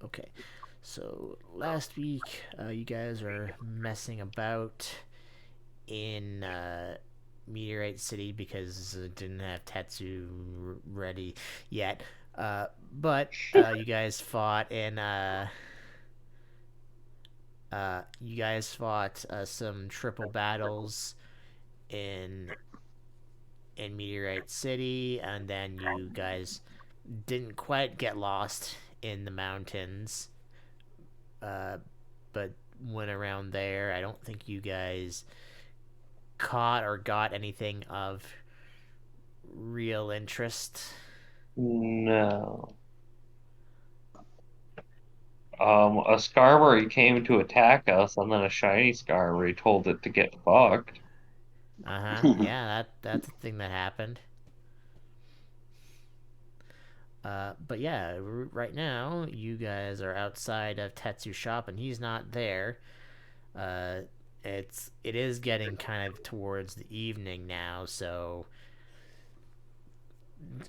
Okay. So last week, you guys are messing about in Meteorite City because it didn't have Tetsu ready yet. But you guys fought in some triple battles in Meteorite City, and then you guys didn't quite get lost in the mountains, uh, but went around there. I don't think you guys caught or got anything of real interest. No. A Skarmory came to attack us, and then a shiny Skarmory told it to get fucked. Uh huh. Yeah, that's a thing that happened. But yeah, right now you guys are outside of Tetsu's shop, and he's not there. Uh, it is getting kind of towards the evening now, so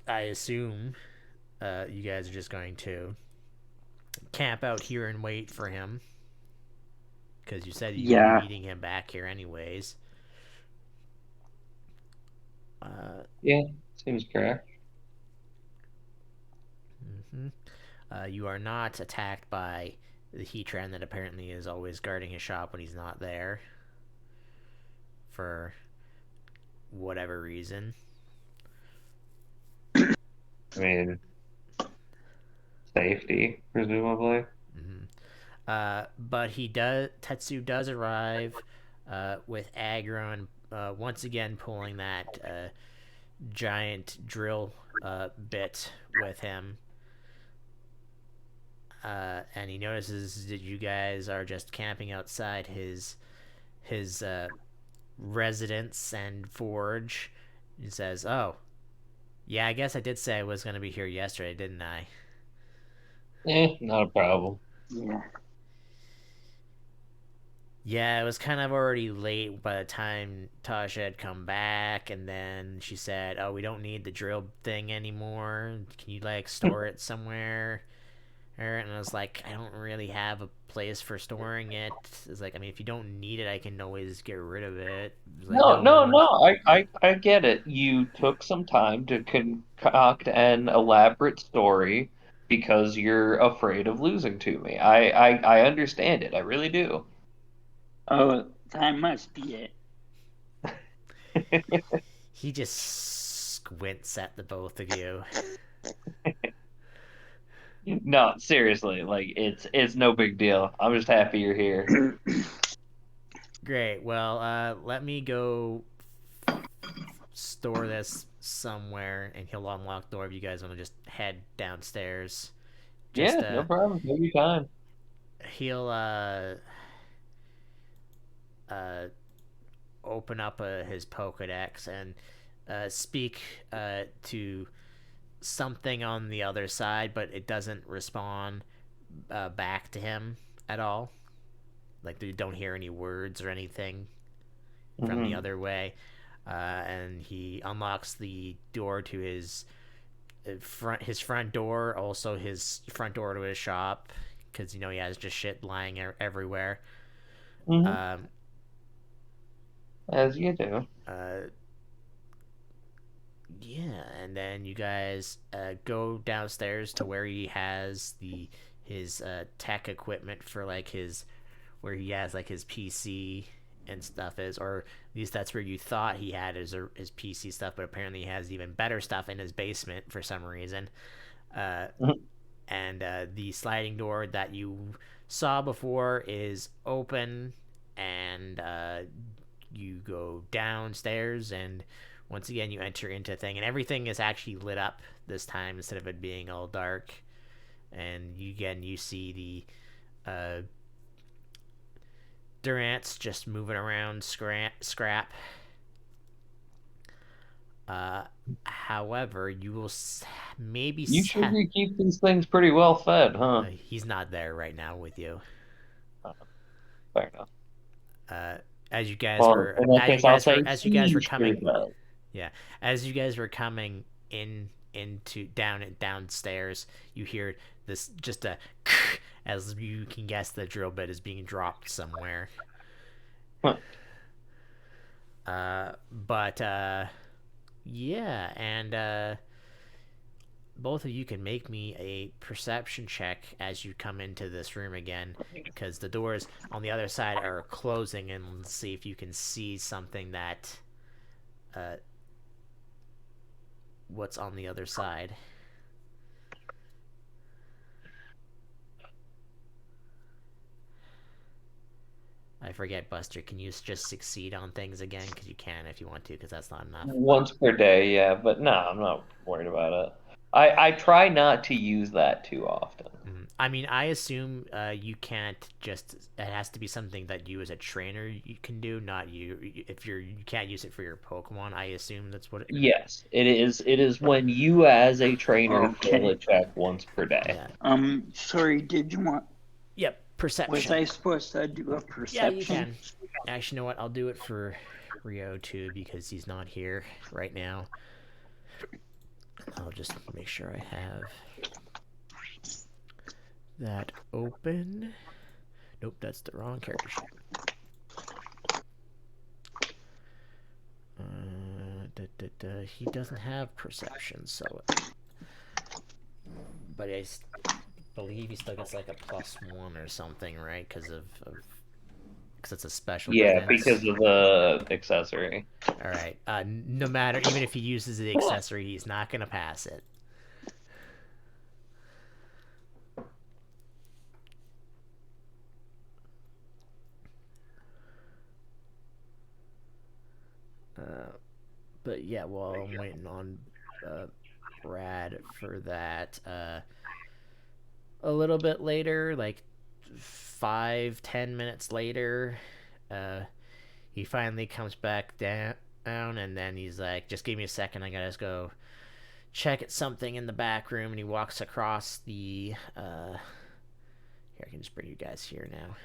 I assume you guys are just going to camp out here and wait for him because you said you'd be Yeah. meeting him back here anyways. Uh, Yeah, seems correct. mhm. You are not attacked by the Heatran that apparently is always guarding his shop when he's not there for whatever reason. I mean, safety, presumably. Mm-hmm. But Tetsu does arrive with Agron once again pulling that giant drill bit with him. And he notices that you guys are just camping outside his residence and forge. He says, "Oh, yeah, I guess I did say I was going to be here yesterday, didn't I?" Not a problem. Yeah. Yeah, it was kind of already late by the time Tasha had come back, and then she said, "Oh, we don't need the drill thing anymore. Can you like store it somewhere?" And I was like, "I don't really have a place for storing it." It's like, I mean, if you don't need it, I can always get rid of it. It's like, No, no, no, one. no. I get it. You took some time to concoct an elaborate story because you're afraid of losing to me. I understand it. I really do. Oh, that must be it. He just squints at the both of you. No, seriously, like it's no big deal. I'm just happy you're here. Great. Well, let me go store this somewhere, and he'll unlock the door if you guys want to just head downstairs. Just Yeah, no problem. Take your time. he'll uh open up his Pokedex and speak to something on the other side, but it doesn't respond back to him at all. Like you don't hear any words or anything from the Hmm. other way. And he unlocks the door to his front door, also his front door to his shop, because he has just shit lying everywhere. Hmm. Um, As you do. uh, yeah, and then you guys go downstairs to where he has his tech equipment for like his where he has like his PC and stuff is, or at least that's where you thought he had his PC stuff, but apparently he has even better stuff in his basement for some reason. Uh, Mhm. and the sliding door that you saw before is open, and you go downstairs, and once again you enter into a thing, and everything is actually lit up this time instead of it being all dark. And you see the Durant's just moving around scrap. However, you will maybe You sure you keep these things pretty well fed, huh? he's not there right now with you. Uh, Fair enough. Uh, as you guys Well, were in that case, I'll say as you guys he were sure coming, does. yeah, as you guys were coming into downstairs, you hear this just a as you can guess, the drill bit is being dropped somewhere. Huh. But yeah, and both of you can make me a perception check as you come into this room again, because the doors on the other side are closing, and see if you can see something that what's on the other side. I forget, Buster. Can you just succeed on things again? Because you can if you want to, because that's not enough. Once per day, yeah, but no, I'm not worried about it. I try not to use that too often. I mean, I assume you can't just. It has to be something that you as a trainer you can do, not you. If you can't use it for your Pokemon, I assume that's what. Yes, it is. It is when you, as a trainer, fail a Okay. check once per day. Yeah. Sorry, did you want, Yep. was Perception. I supposed to do a Yeah, you perception? can. Actually, you know what? I'll do it for Rio too because he's not here right now. I'll just make sure I have that open. Nope, that's the wrong character sheet. He doesn't have perception, so. But I believe he still gets like a +1 or something, right? Because because it's a special Yeah, defense. because of the accessory. All right. No matter, even if he uses the accessory, he's not gonna pass it. But yeah, well, I'm waiting on Brad for that. A little bit later, like 5-10 minutes later, uh, he finally comes back down, and then he's like, "Just give me a second. I gotta just go check at something in the back room." And he walks across the. Here, I can just bring you guys here now.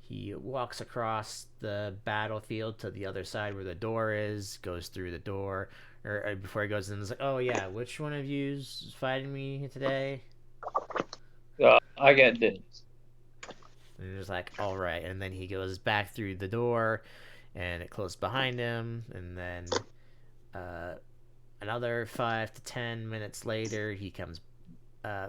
He walks across the battlefield to the other side where the door is, goes through the door, or before he goes in, he's like, "Oh yeah, which one of you's fighting me today?" I get dibs. And he's like, "All right," and then he goes back through the door, and it closed behind him, and then uh, another 5 to 10 minutes later, he comes uh,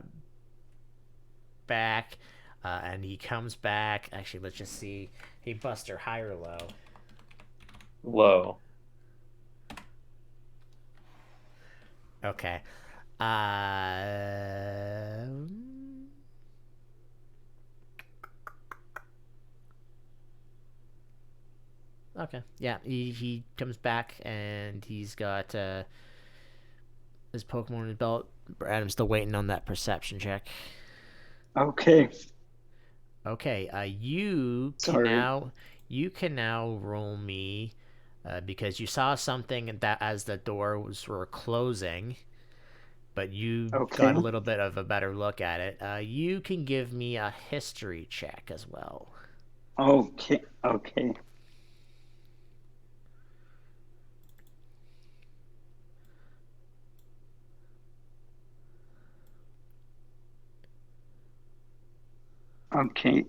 back, and he comes back. Actually, let's just see. Hey, Buster, high or low? Low. Okay. Okay. Yeah, he comes back and he's got his Pokemon in his belt. Adam's still waiting on that perception check. Okay. Okay. Sorry. You can now roll me because you saw something that as the doors were closing, but you got Okay. a little bit of a better look at it. You can give me a history check as well. Okay. Okay. Okay.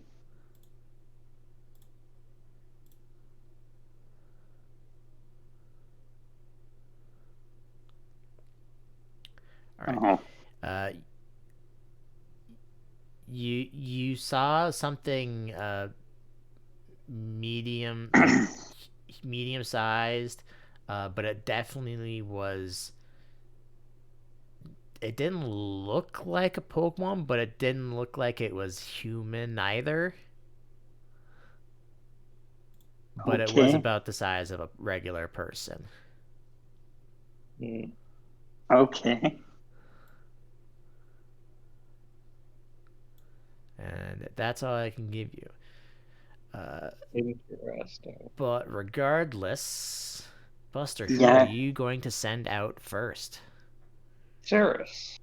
All right. Oh. Uh, you saw something medium, like medium sized, but it definitely was. It didn't look like a Pokemon, but it didn't look like it was human either. But it was Okay. about the size of a regular person. Mm, Okay. And that's all I can give you. Interesting. But regardless, Buster, who are Yeah. you going to send out first? Cirrus.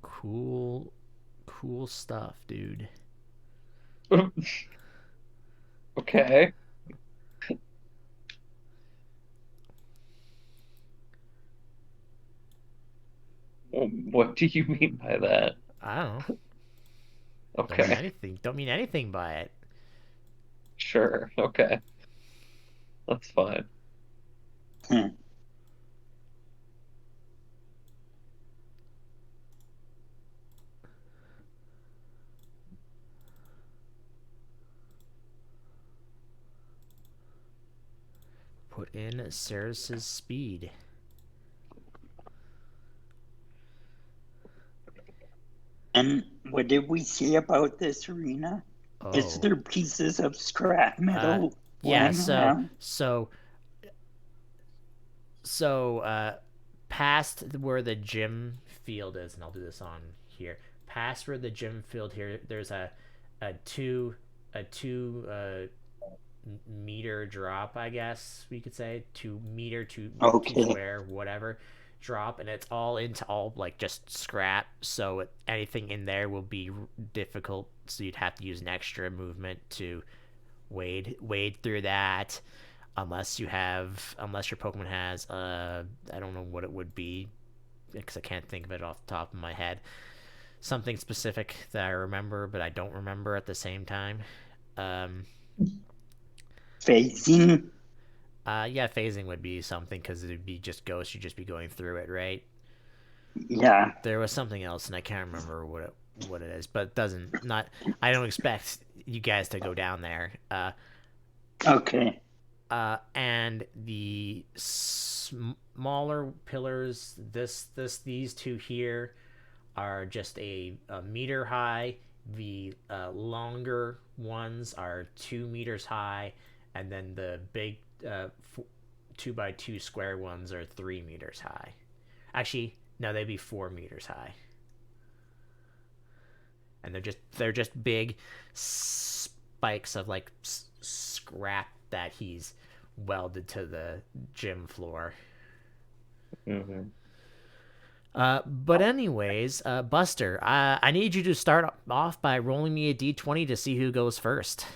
Cool, cool stuff, dude. Okay. What do you mean by that? I don't know. Don't mean Okay, anything. Don't mean anything by it. sure. Okay, that's fine. Hmm. Put in Ceres's speed. And what did we see about this arena? Is Oh. there pieces of scrap Uh, metal yeah. lying So around? so so past where the gym field is, and I'll do this on here. Past where the gym field here, there's a two a 2 meter drop, I guess we could say 2 meter, two Okay. square, whatever drop, and it's all into all like just scrap. So anything in there will be difficult. So you'd have to use an extra movement to wade through that, unless your Pokemon has I don't know what it would be because I can't think of it off the top of my head. Something specific that I remember, but I don't remember at the same time. Um, Phasing? yeah, phasing would be something because it'd be just ghosts. You'd just be going through it, right? Yeah. There was something else, and I can't remember what it is, but it doesn't not. I don't expect you guys to go down there. Okay. And the smaller pillars, these two here are just a meter high. The longer ones are 2 meters high, and then the big 2 by 2 square ones are 3 meters high. Actually, no, they'd be 4 meters high, and they're just big spikes of like scrap that he's welded to the gym floor. Hmm. But anyways, Buster, I need you to start off by rolling me a d20 to see who goes first.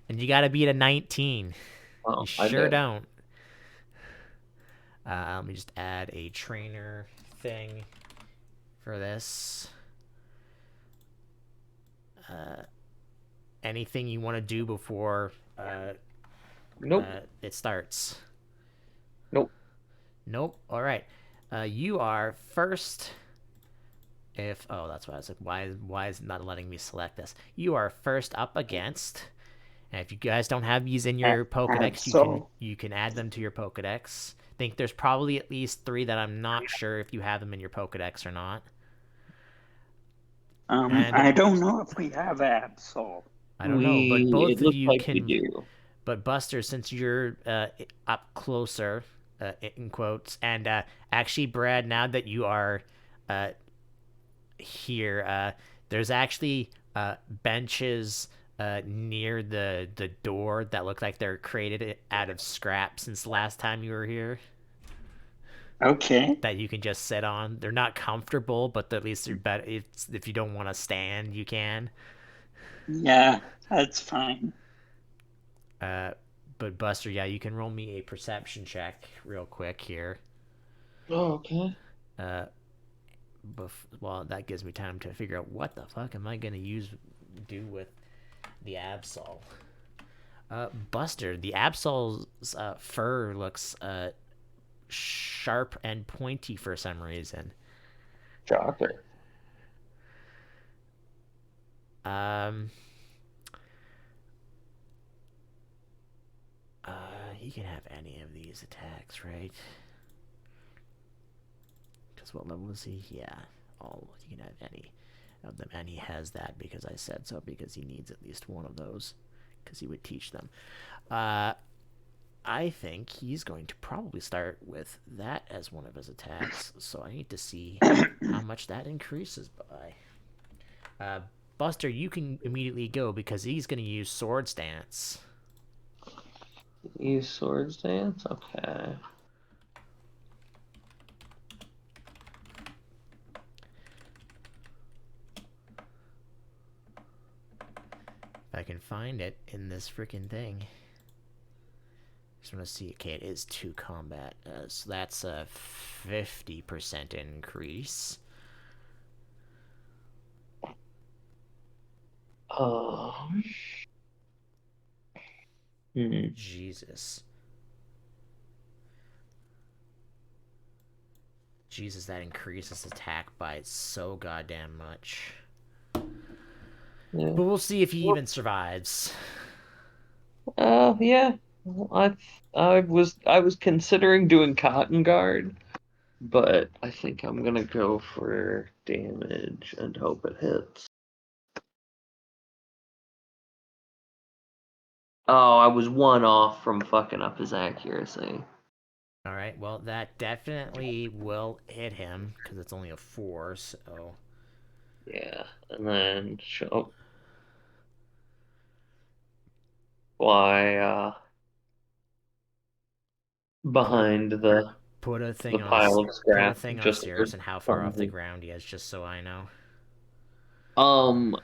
And you gotta beat a 19. You Oh, I sure do. don't. Let me just add a trainer thing for this. Anything you want to do before Nope. it starts? Nope. Nope. All right. You are first. If that's why I was like, why is it not letting me select this? You are first up against. And if you guys don't have these in your Pokedex, So, you can add them to your Pokedex. I think there's probably at least 3 that I'm not sure if you have them in your Pokedex or not. And I don't know if we have Absol. I don't know, but It both of looks you like we can. do. But Buster, since you're up closer, in quotes, and actually, Brad, now that you are uh, here, there's actually benches near the door that look like they're created out of scrap since the last time you were here. Okay. That you can just sit on. They're not comfortable, but at least they're better. If you don't want to stand, you can. Yeah, that's fine. Uh, but Buster, yeah, you can roll me a perception check real quick here. Oh, okay. Uh, well, that gives me time to figure out what the fuck am I gonna do with the Absol. Buster, the Absol's fur looks sharp and pointy for some reason. Shocker. Um, he can have any of these attacks, right? Because what level is he? Yeah, he can have any of them, and he has that because I said so. Because he needs at least one of those, because he would teach them. I think he's going to probably start with that as one of his attacks. So I need to see how much that increases by. Buster, you can immediately go because he's going to use Swords Dance. Use Swords Dance? Okay. If I can find it in this freaking thing. Just want to see. Okay, it is 2 combat. So that's a 50% increase. Oh. Hmm. Jesus. Jesus, that increases attack by so goddamn much. Yeah. But we'll see if he even survives. Yeah. I was considering doing Cotton Guard, but I think I'm gonna go for damage and hope it hits. Oh, I was one off from fucking up his accuracy. Alright, well, that definitely will hit him, because it's only a 4, so... Yeah, and then show fly Put behind the put a the thing on pile of put a scrap thing on just Cirrus and how far off the behind. ground he is, just so I know. Um,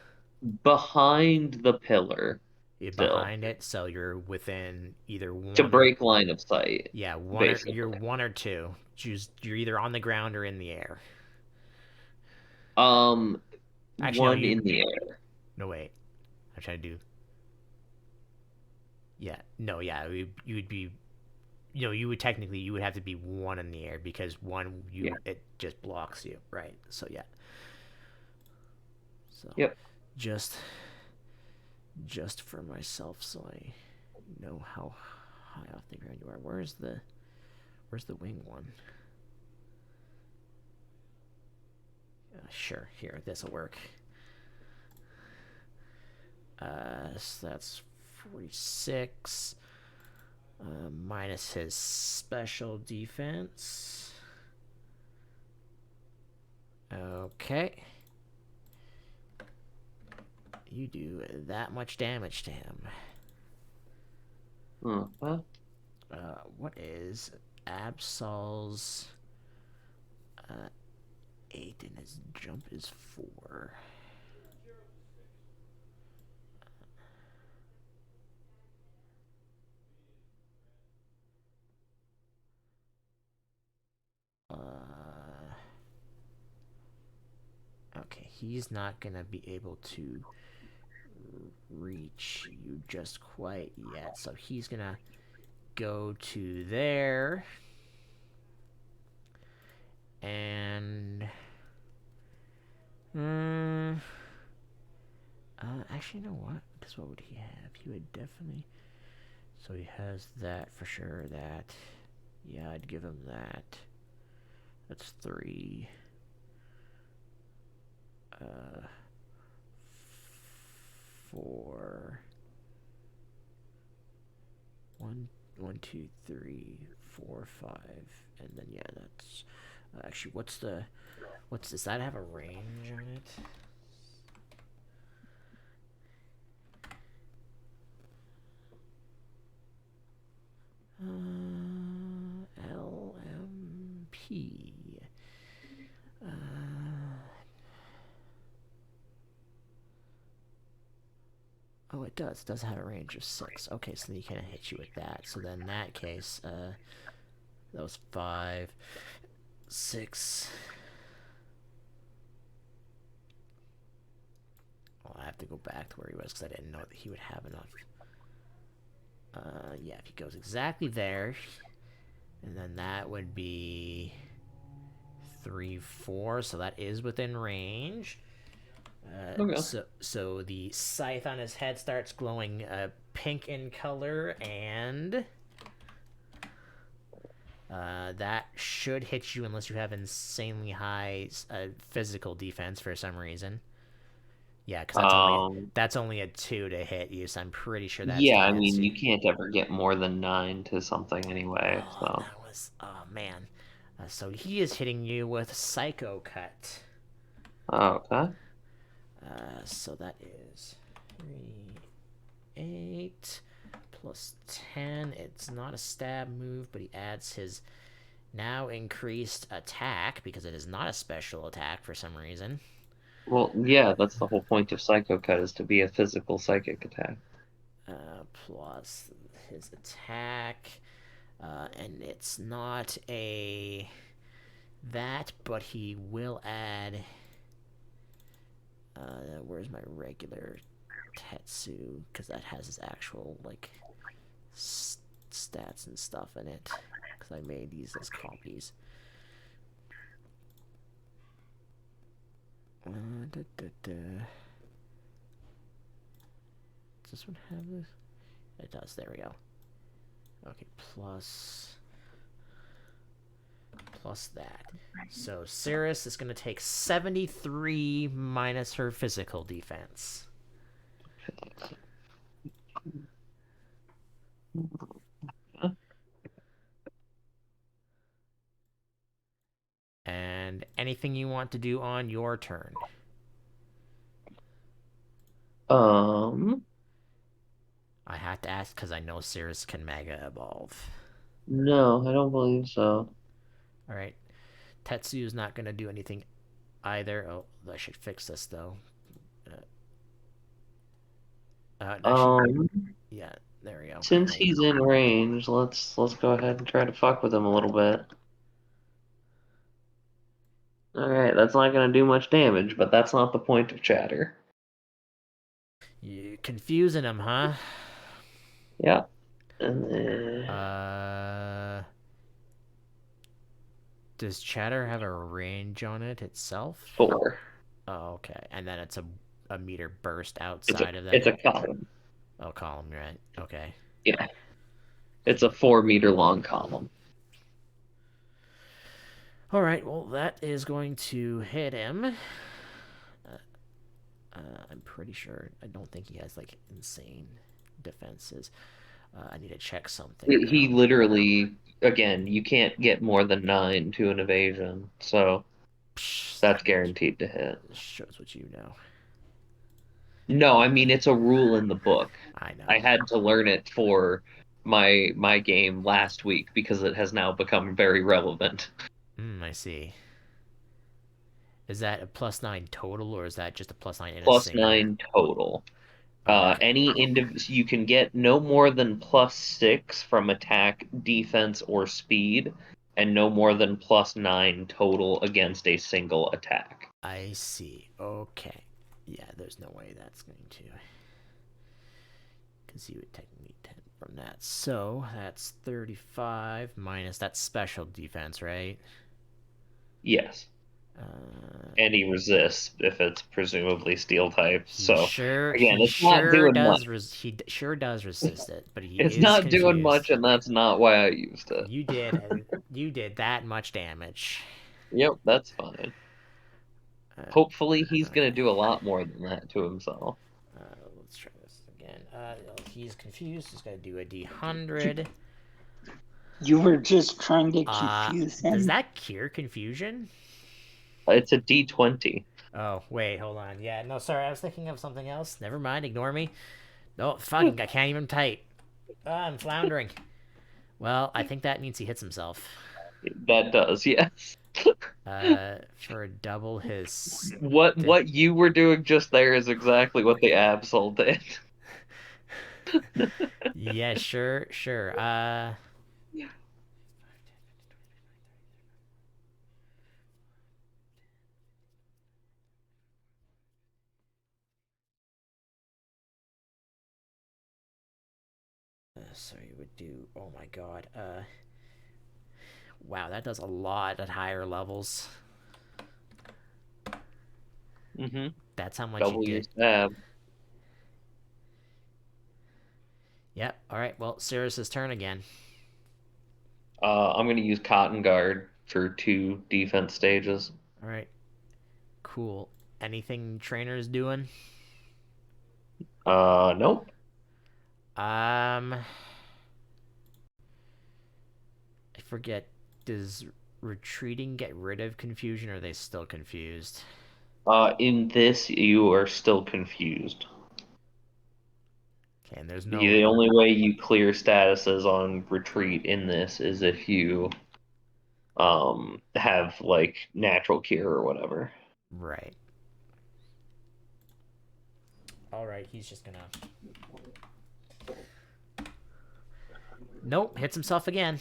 behind the pillar You're still behind it, so you're within either to one or... break line of sight, Yeah, you're basically. 1 or 2. Choose, you're either on the ground or in the air. Um, Actually, no, one in the air. No, wait. I'm trying to do... Yeah, no, yeah, you would be... you would technically, you would have to be 1 in the air, because 1, Yeah. it just blocks you, right? So, yeah. So, Yep. just for myself, so I know how high off the ground you are. Where's the wing one? Sure, here, this'll work. So that's 46 minus his special defense. Okay. You do that much damage to him. Huh? What is Absol's 8 and his jump is 4? Okay, he's not gonna be able to reach you just quite yet, so he's gonna go to there. And actually, you know what? Because what would he have? He would definitely... So he has that for sure. That, yeah, I'd give him that. That's 3. 4. 1, 1, 2, 3, 4, 5, and then yeah, that's actually what's does that have a range on it? LMP. Oh, it does. It does have a range of 6. Okay, so then he kind of hit you with that. So then in that case, that was 5, 6. Well, I have to go back to where he was because I didn't know that he would have enough. Yeah, if he goes exactly there, and then that would be 3, 4. So that is within range. Okay. So the scythe on his head starts glowing pink in color, and that should hit you unless you have insanely high physical defense for some reason. Yeah, because that's only a 2 to hit you, so I'm pretty sure that Yeah, still I hits mean, you. you can't ever get more than 9 to something anyway, Oh, so. that was... Oh, man. So he is hitting you with Psycho Cut. Okay. So that is 3, 8 plus 10. It's not a stab move, but he adds his now increased attack because it is not a special attack for some reason. Well, yeah, that's the whole point of Psycho Cut is to be a physical psychic attack. plus his attack. And it's not a that, but he will add. Where's my regular Tetsu? Because that has his actual like stats and stuff in it. Because I made these as copies. Does this one have this? It does. There we go. Okay, plus that. So Cirrus is going to take 73 minus her physical defense. And anything you want to do on your turn? I have to ask because I know Cirrus can Mega Evolve. No, I don't believe so. Alright. Tetsu is not going to do anything either. Oh, I should fix this though. Actually, yeah, there we go. Since he's in range, let's go ahead and try to fuck with him a little bit. Alright, that's not gonna do much damage, but that's not the point of chatter. You confusing him, huh? Yeah. And then... Does chatter have a range on it itself? 4. Oh, okay. And then it's a meter burst outside of that. It's a column. Oh, column, right? Okay. Yeah. It's a 4-meter long column. All right. Well, that is going to hit him. I'm pretty sure. I don't think he has like insane defenses. I need to check something. He literally, again, you can't get more than 9 to an evasion, so that's guaranteed to hit. Shows what you know. No, I mean it's a rule in the book. I know. I had to learn it for my game last week because it has now become very relevant. I see. Is that a +9 total, or is that just a +9 in Plus a single? 9 total. Okay. You can get no more than +6 from attack, defense, or speed, and no more than +9 total against a single attack. I see. Okay. Yeah, there's no way that's going to. Because you would take me 10 from that. So that's 35 minus that's special defense, right? Yes. And he resists if it's presumably steel type. So again, it's not doing much. He sure does resist it, but he It's is not confused. doing much, and that's not why I used it. You did that much damage. Yep, that's fine. Hopefully, he's gonna do a lot more than that to himself. Let's try this again. He's confused. He's gonna do a D100. You were just trying to confuse him. Does that cure confusion? It's a D20. Oh, wait, hold on. Yeah, no, sorry, I was thinking of something else. Never mind, ignore me. No, fucking, I can't even type. I'm floundering. Well, I think that means he hits himself. That does, yes. For double his... What you were doing just there is exactly what the Absol did. Yeah, sure. So you would do... Oh my god. Wow, that does a lot at higher levels. Mm-hmm. That's how much Double you your get. stab. Yep. All right. Well, Cirrus's turn again. I'm going to use Cotton Guard for 2 defense stages. All right. Cool. Anything trainer's doing? Nope. I forget. Does retreating get rid of confusion, or are they still confused? In this, you are still confused. Okay, and there's no... The only way you clear statuses on retreat in this is if you have like natural cure or whatever. Right. All right, he's just gonna... Nope, hits himself again.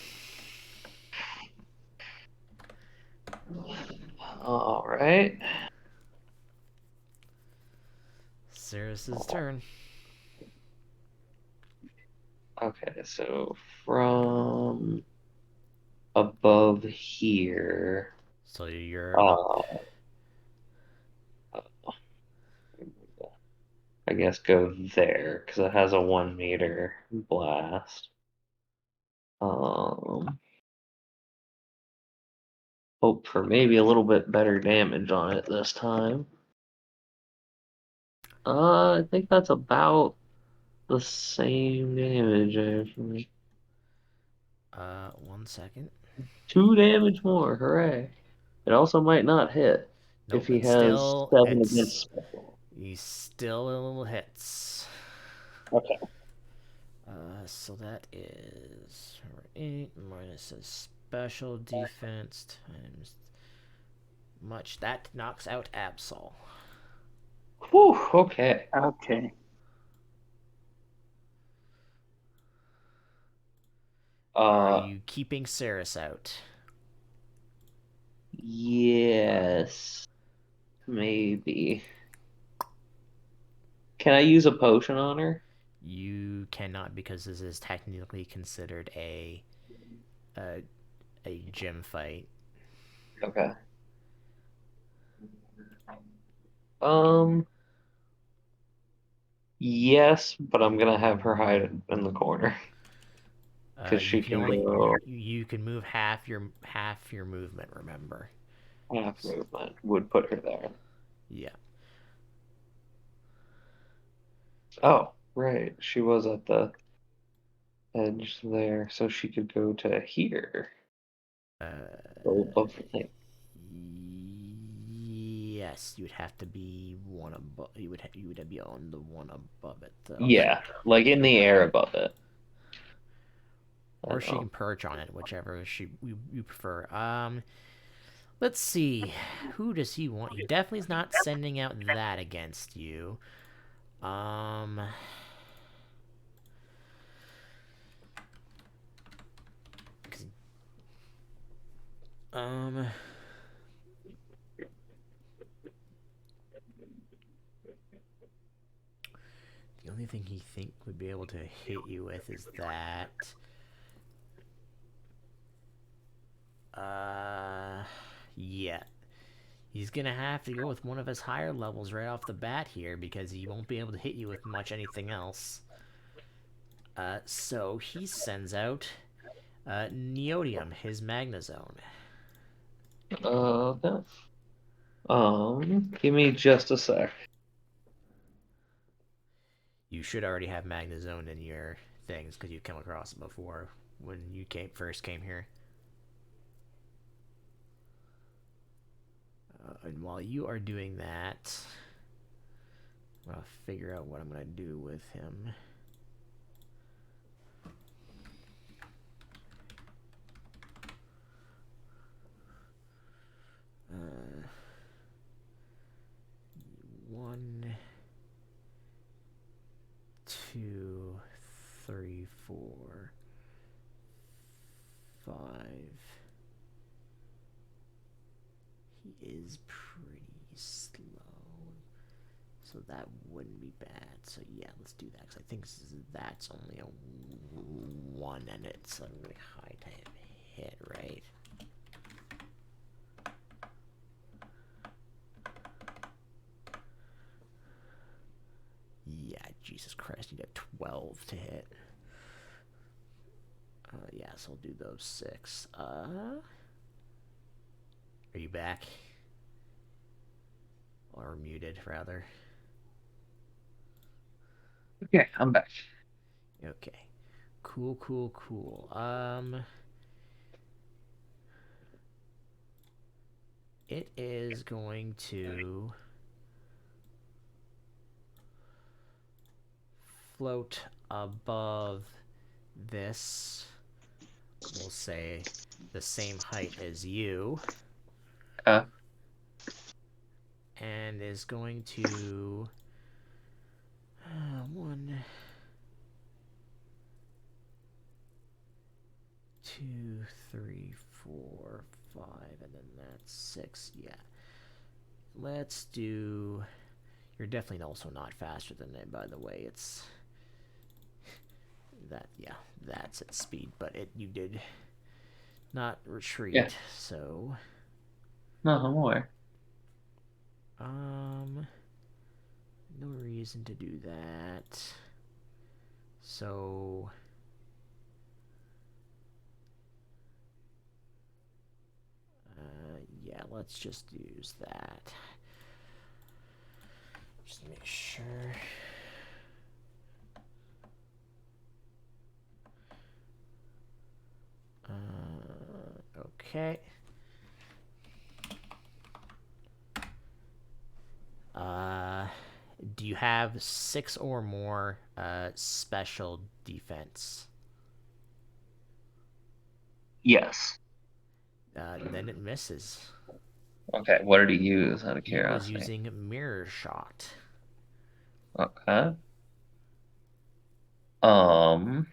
All right. Cirrus's turn. Okay, so from above here, So you're up. uh, I guess go there because it has a 1 meter blast. Um, Hope for maybe a little bit better damage on it this time. I think that's about the same damage. 1 second. 2 damage more, hooray! It also might not hit if Nope, he it's has still 7 it's against special. he's still a little hits. Okay. So that is 8 minus a special defense times much. That knocks out Absol. Whew, okay. Okay. Are Uh, you keeping Ceres out? yes, maybe. Can I use a potion on her? You cannot because this is technically considered a, a gym fight. Okay. Um, yes, but I'm gonna have her hide in the corner because You she can can only go you can move half your movement. Remember? half movement. Would put her there. Yeah. Oh, right. She was at the edge there, so she could go to here. Go Uh, above the thing. yes, you would have to be one above. You would be on the one above it though, Yeah, like in the air above it. I or she know. can perch on it, whichever you prefer. Let's see. Who does he want? He definitely is not sending out that against you. Um. Um. The only thing he think would be able to hit you with is that. Yeah. He's gonna have to go with one of his higher levels right off the bat here because he won't be able to hit you with much anything else. So he sends out Neodium, his Magnazone. Okay. Give me just a sec. You should already have Magnazone in your things because you've come across it before when you first came here. And while you are doing that, I'm gonna figure out what I'm gonna do with him. Uh, 1, 2, 3, 4, 5. He is pretty slow. So that wouldn't be bad. So yeah, let's do that. Because I think that's only a 1 and it's a really high time hit, right? Yeah, Jesus Christ, you got 12 to hit. Yeah, so I'll do those 6. Are you back? Or muted, rather. Okay, I'm back. Okay. Cool. It is going to float above this, we'll say, the same height as you, Okay. and is going to one. 2, 3, 4, 5, and then that's 6. Yeah. Let's do. You're definitely also not faster than it, by the way. It's that. Yeah, that's its speed, but you did not Yeah. retreat. So, No, I'm aware. no reason to do that. So, yeah, let's just use that. Just make sure. Okay. Do you have 6 or more special defense? Yes. Then it misses. Okay, what did he use out of He was curiosity? using mirror shot. Okay. Um,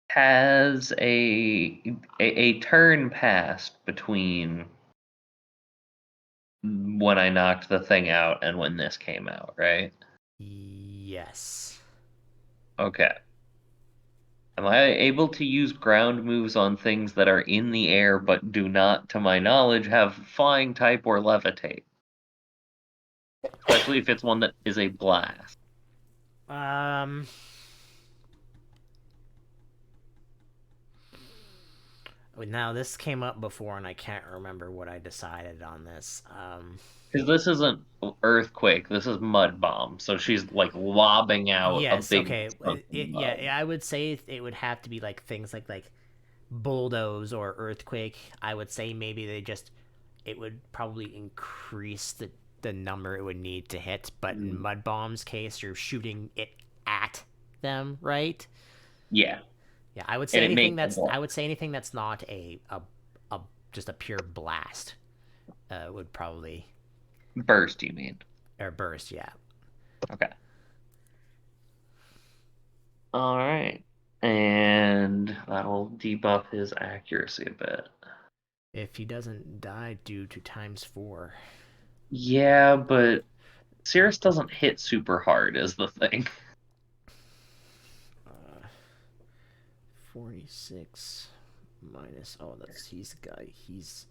has a turn passed between when I knocked the thing out and when this came out, right? Yes. Okay. Am I able to use ground moves on things that are in the air but do not, to my knowledge, have flying type or levitate? Especially if it's one that is a blast. Um. Now this came up before, and I can't remember what I decided on this. Because this isn't earthquake, this is mud bomb. So she's like lobbing out a Yes. big Okay. chunk of mud. Yeah. I would say it would have to be like things like bulldoze or earthquake. I would say maybe it would probably increase the number it would need to hit. But in mud bomb's case, you're shooting it at them, right? Yeah, Yeah, I would say and it anything makes a that's blast. I would say anything that's not a just a pure blast would probably Burst, you mean? or burst. Yeah, Okay. All right. And that'll debuff his accuracy a bit. if he doesn't die due to ×4. Yeah, but Cirrus doesn't hit super hard, is the thing. 46 minus. Oh, he's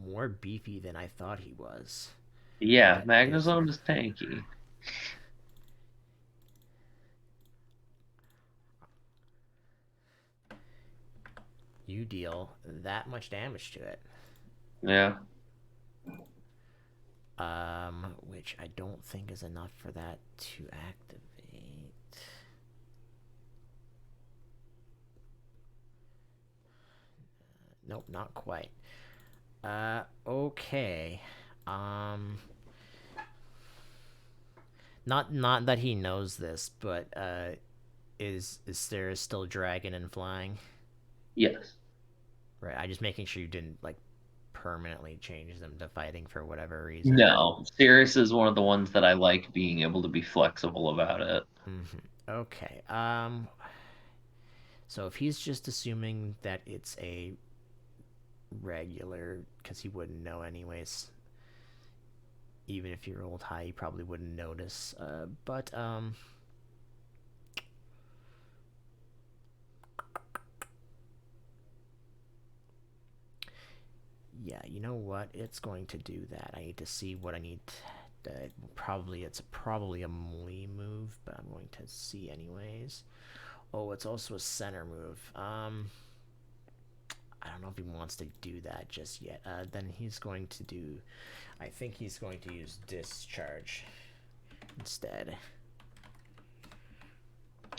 more beefy than I thought he was. Yeah, That is Magnezone is tanky. you deal that much damage to it. Yeah. Which I don't think is enough for that to activate. Nope, not quite. Okay. Um, not that he knows this, but is there still dragon and flying? Yes. Right. I just making sure you didn't like permanently change them to fighting for whatever reason. No, Cirrus is one of the ones that I like being able to be flexible about it. Okay. So if he's just assuming that it's a regular, because he wouldn't know anyways. Even if you rolled high, you probably wouldn't notice. But yeah, you know what? It's going to do that. I need to see what I need. It's probably a melee move, but I'm going to see anyways. Oh, it's also a center move. I don't know if he wants to do that just yet. Then he's going to do. I think he's going to use discharge instead.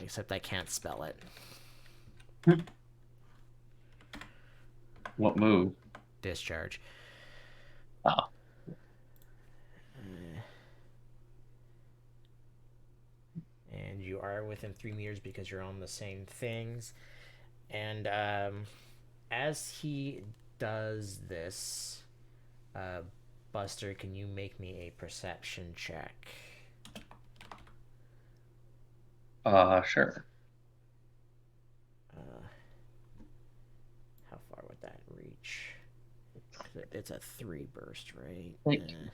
Except I can't spell it. What move? Discharge. Oh. And you are within 3 meters because you're on the same things. And as he does this, Buster, can you make me a perception check? Sure. Uh, how far would that reach? It's a 3 burst, right? Thank you.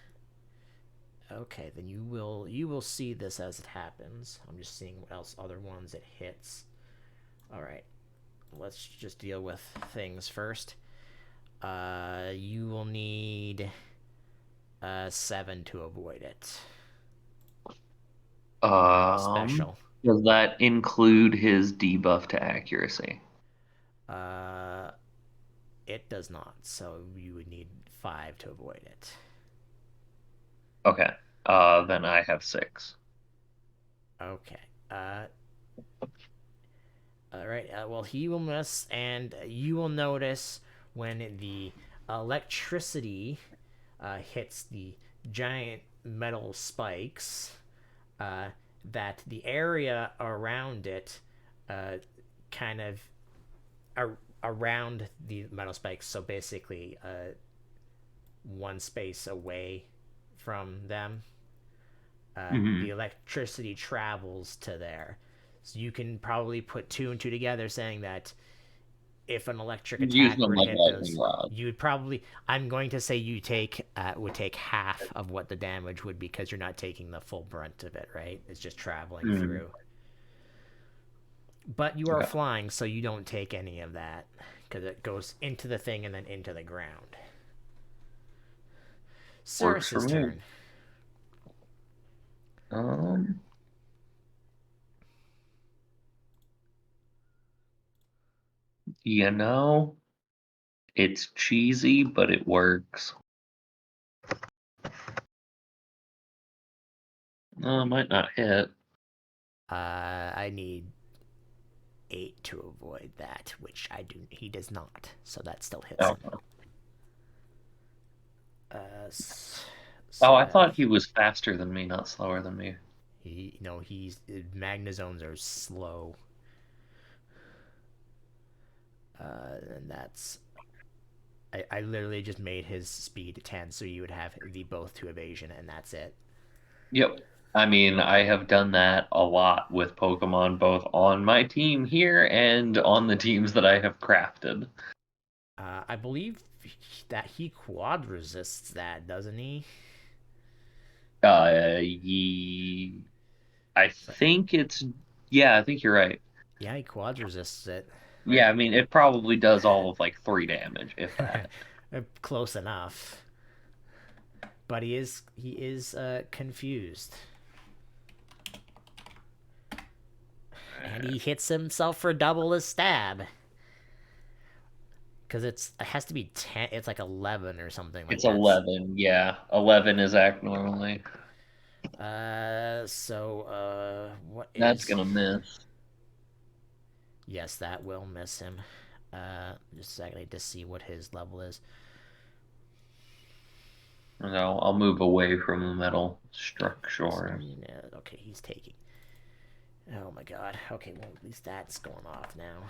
Okay, then you will see this as it happens. I'm just seeing what else other ones it hits. All right, let's just deal with things first. You will need 7 to avoid it. Um, Special. does that include his debuff to accuracy? Uh, it does not, so you would need 5 to avoid it. Okay. Then I have 6. Okay. All right. Well, he will miss, and you will notice when the electricity hits the giant metal spikes uh, that the area around it, uh, kind of around the metal spikes, so basically one space away from them, the Hmm. electricity travels to there. So you can probably put 2 and 2 together, saying that if an electric Using attack them were to like hit lightning those, rod. you'd probably. I'm going to say you would take half of what the damage would be because you're not taking the full brunt of it, right? It's just traveling Mm. through. But you are Okay. flying, so you don't take any of that because it goes into the thing and then into the ground. Works for Cirrus's me. turn. Um, you know, it's cheesy, but it works. Might not hit. I need 8 to avoid that, which I do. He does not, so that still hits him. Oh. So Oh, I that thought he was faster than me, not slower than me. he's magnazones are slow, and that's. I literally just made his speed 10, so you would have the both to evasion, and that's it. Yep. I mean, I have done that a lot with Pokemon, both on my team here and on the teams that I have crafted. I believe that he quad resists that, doesn't he? Ye I So, think it's, yeah, I think you're right. yeah, he quad resists it. Yeah, I mean, it probably does all of like 3 damage, if that. Close enough, but he is confused, and he hits himself for double his stab because it has to be 10. It's like 11 or something like It's that. 11, yeah. 11 is act normally. What That's is? gonna miss. Yes, that will miss him. Just a second to see what his level is. No, I'll move away from the metal So, structure. okay, he's taking. Oh my god. Okay, well at least that's going off now.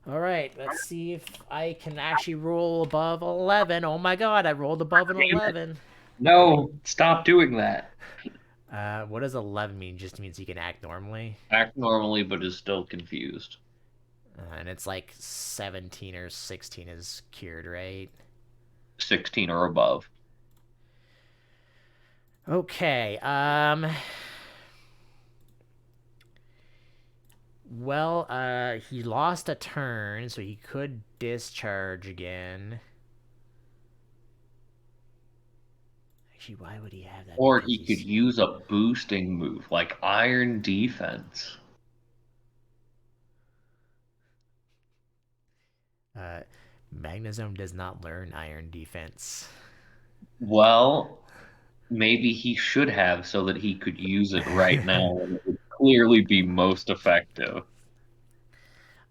All right, let's see if I can actually roll above 11. Oh my god, I rolled above an Damn it. 11. No, stop doing that. What does 11 mean? Just means he can act normally. Act normally, but is still confused. And it's like 17 or 16 is cured, right? 16 or above. Okay. Well, he lost a turn, so he could discharge again. Actually, why would he have that? Or Because he could he's use a boosting move like Iron Defense. uh, Magnezone does not learn Iron Defense. Well, maybe he should have so that he could use it right now when it would clearly be most effective.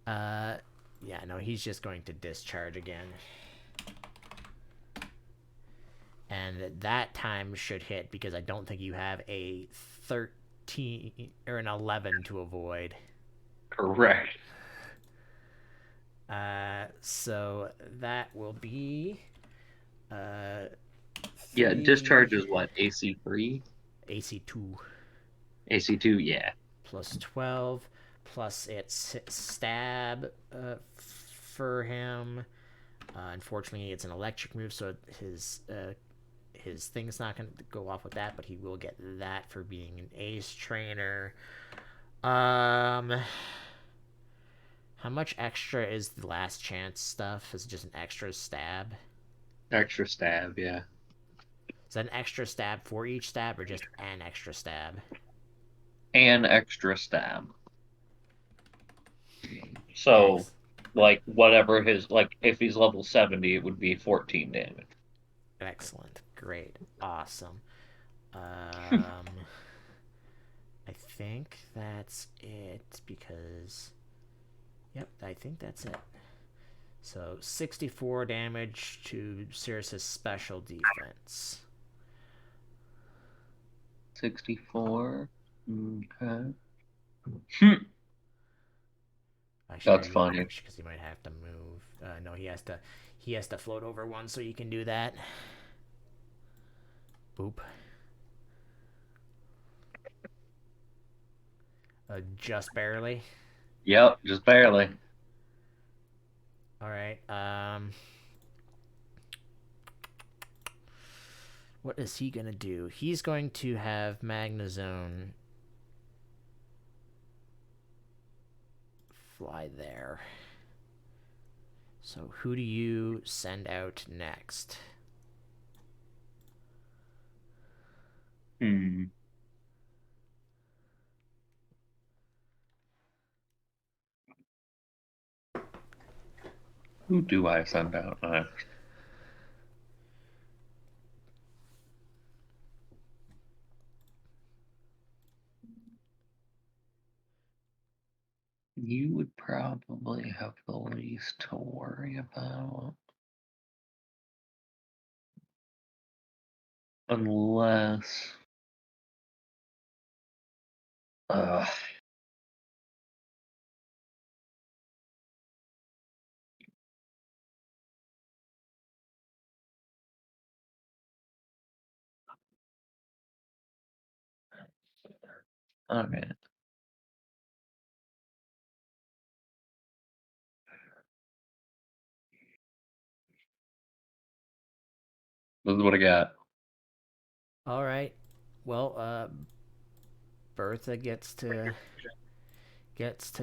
uh, yeah, no, he's just going to discharge again, and that time should hit because I don't think you have a 13 or an 11 to avoid. Correct. So that will be Yeah, three discharge is what, AC 3? AC 2. AC2, yeah. Plus 12, plus its stab for him. Unfortunately, it's an electric move, so his thing's not going to go off with that, but he will get that for being an ace trainer. How much extra is the last chance stuff? Is it just an extra stab? Extra stab, yeah. Is that an extra stab for each stab, or just an extra stab? And extra stab. So, X. like, whatever his, like, if he's level 70, it would be 14 damage. Excellent. Great. Awesome. I think that's it because. Yep, I think that's it. So 64 damage to Sirius's special defense. 64. Okay. Actually, That's maybe funny. because he might have to move. No, he has to. He has to float over one, so you can do that. Boop. Just barely. Yep, just barely. All right. What is he gonna do? He's going to have Magnazone fly there. So who do you send out next? Hmm. Who do I send out next? You would probably have the least to worry about. Unless. Uh, okay. This is what I got. All right. Well, Bertha gets to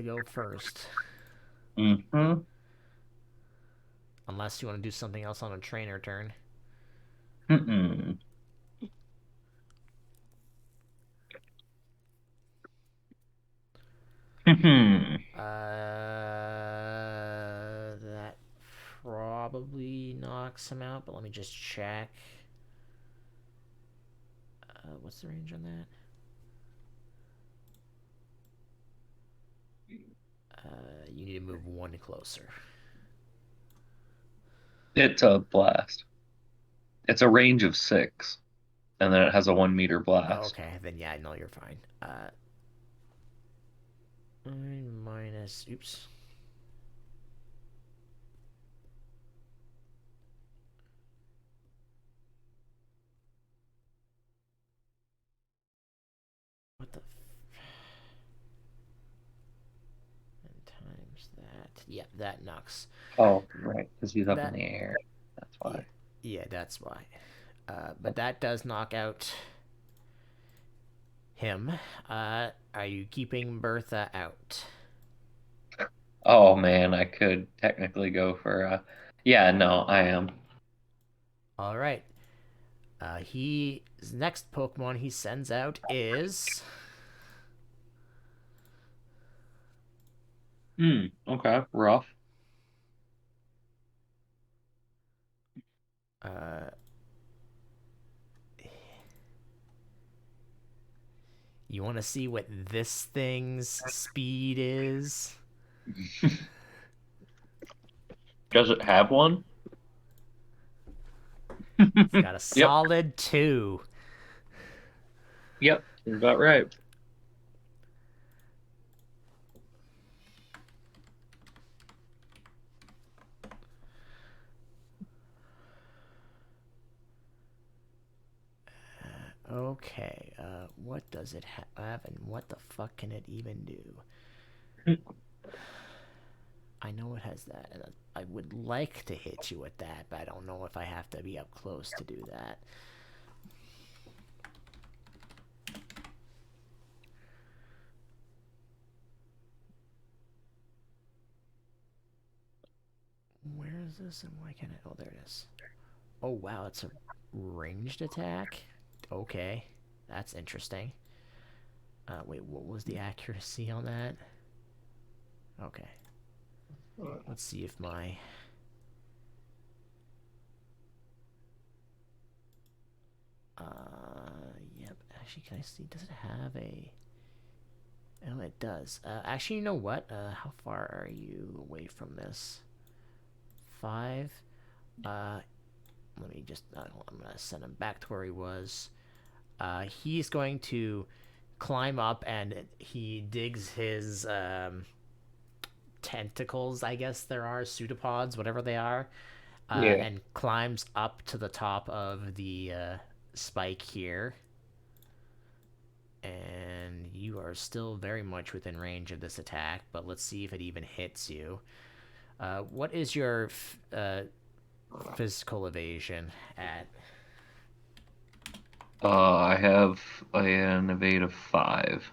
go first. Mm-hmm. Unless you want to do something else on a trainer turn. Mm-mm. Mm-hmm. That probably knocks him out, but let me just check. What's the range on that? You need to move one closer. It's a blast. It's a range of 6, and then it has a 1 meter Oh, blast. okay, then yeah, no, you're fine. Minus. Oops. What the? And times that. Yeah, that knocks. Oh, right, because he's up in That. the air. That's Yeah, why. yeah, that's why. But that does knock out him. Are you keeping Bertha out? Oh man, I could technically go for yeah, no, I am. All right. His next Pokemon he sends out is Okay, rough. uh. You want to see what this thing's speed is? Does it have one? It's got a Yep. solid 2. Yep, you're about right. Okay, what does it have and what the fuck can it even do? I know it has that, and I would like to hit you with that, but I don't know if I have to be up close to do that. Where is this and why can't I? Oh, there it is. Oh, wow, it's a ranged attack? Okay, that's interesting. Wait, what was the accuracy on that? Okay. Let's see if my... Yep. Actually, can I see? Does it have a... Oh, it does. Actually, you know what? How far are you away from this? 5? Let me just... I'm gonna send him back to where he was. He's going to climb up and he digs his tentacles, I guess there are, pseudopods, whatever they are, Yeah. and climbs up to the top of the spike here. And you are still very much within range of this attack, but let's see if it even hits you. What is your physical evasion at? I have an evade of 5.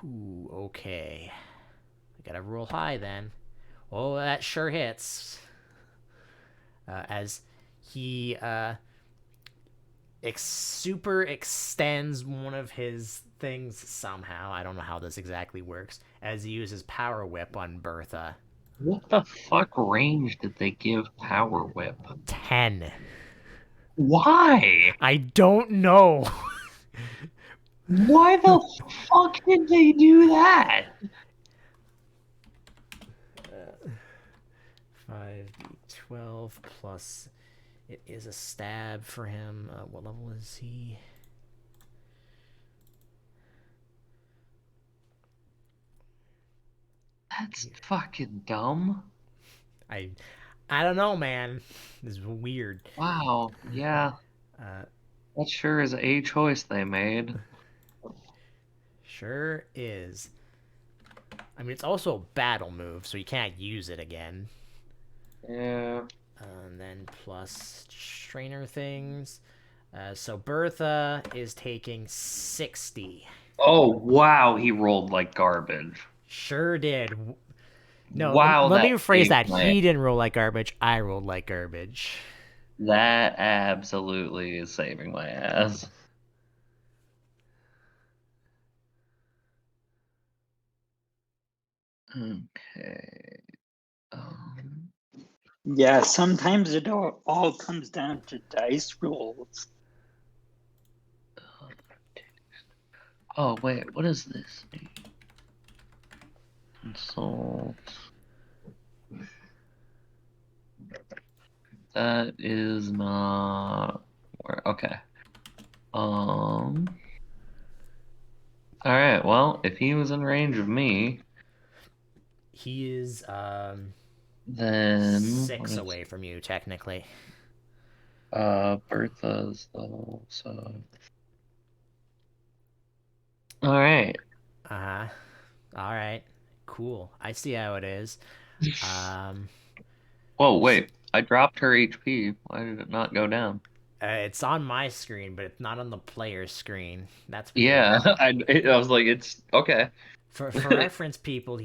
Ooh, okay. I gotta roll high then. Oh, that sure hits. As he super extends one of his things somehow. I don't know how this exactly works. As he uses Power Whip on Bertha. What the fuck range did they give Power Whip? 10. Why? I don't know. Why the fuck did they do that? 5d12 plus... It is a stab for him. What level is he? That's fucking dumb. I I don't know, man. This is weird. Wow, yeah. That sure is a choice they made. Sure is. I mean, it's also a battle move, so you can't use it again. Yeah. And then plus trainer things. So Bertha is taking 60. Oh, wow, he rolled like garbage. Sure did. No, Wow, let me that rephrase saved that. my... He didn't roll like garbage. I rolled like garbage. That absolutely is saving my ass. Okay. Um, Yeah, sometimes it all comes down to dice rolls. oh, wait, what is this? Consult. That is not where. Okay. All right. Well, if he was in range of me, He is then what 6 is away from you, technically. Bertha's level, so all right. Uh huh. All right. Cool. I see how it is. Um, Whoa, wait. I dropped her HP. Why did it not go down? it's on my screen, but it's not on the player's screen. That's weird. Yeah, I was like, it's okay. For reference, people,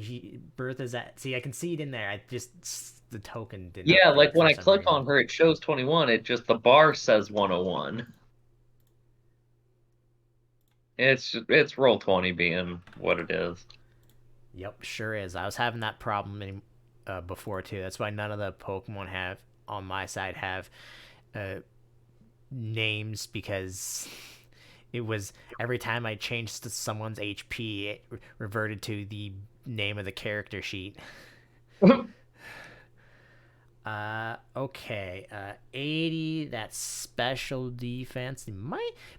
Birth is at. See, I can see it in there. I just the token didn't Yeah, like update when for I some click reason. on her, it shows 21. It just the bar says 101. It's roll 20 being what it is. Yep, sure is. I was having that problem before too. That's why none of the Pokemon have on my side have uh, names, because it was every time I changed to someone's HP, it reverted to the name of the character sheet. Okay. 80. That's special defense. He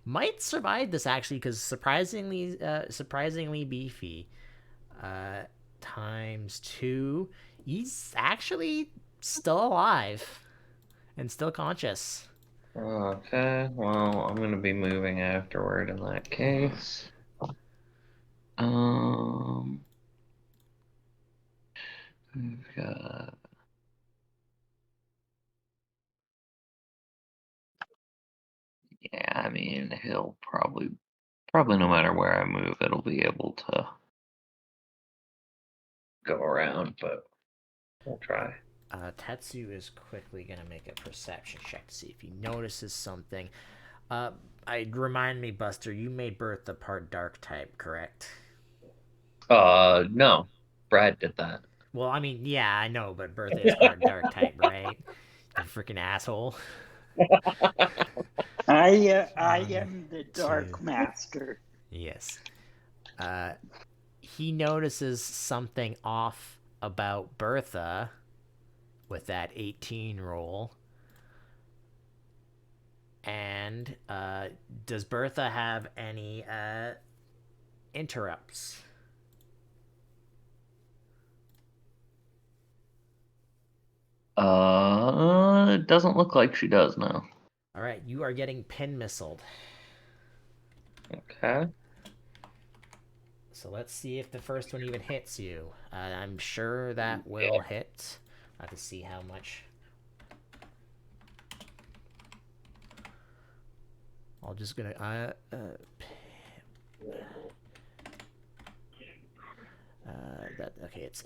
might survive this actually, because surprisingly beefy. Times 2. He's actually still alive and still conscious. Okay, well, I'm gonna be moving afterward in that case. Um, we've got, yeah, I mean, he'll probably no matter where I move, it'll be able to go around, but we'll try. Tetsu is quickly gonna make a perception check to see if he notices something. Uh, I remind me, Buster, you made Bertha part dark type, correct? No, Brad did that. Well, I mean, yeah, I know, but Bertha is part dark type, right? You freaking asshole. I One, am the two, Dark Master. yes. Uh, he notices something off about Bertha with that 18 roll. And does Bertha have any interrupts? It doesn't look like she does now. All right, you are getting pin missiled. Okay. So let's see if the first one even hits you. I'm sure that will hit. I have to see how much. I'm just gonna. That okay. It's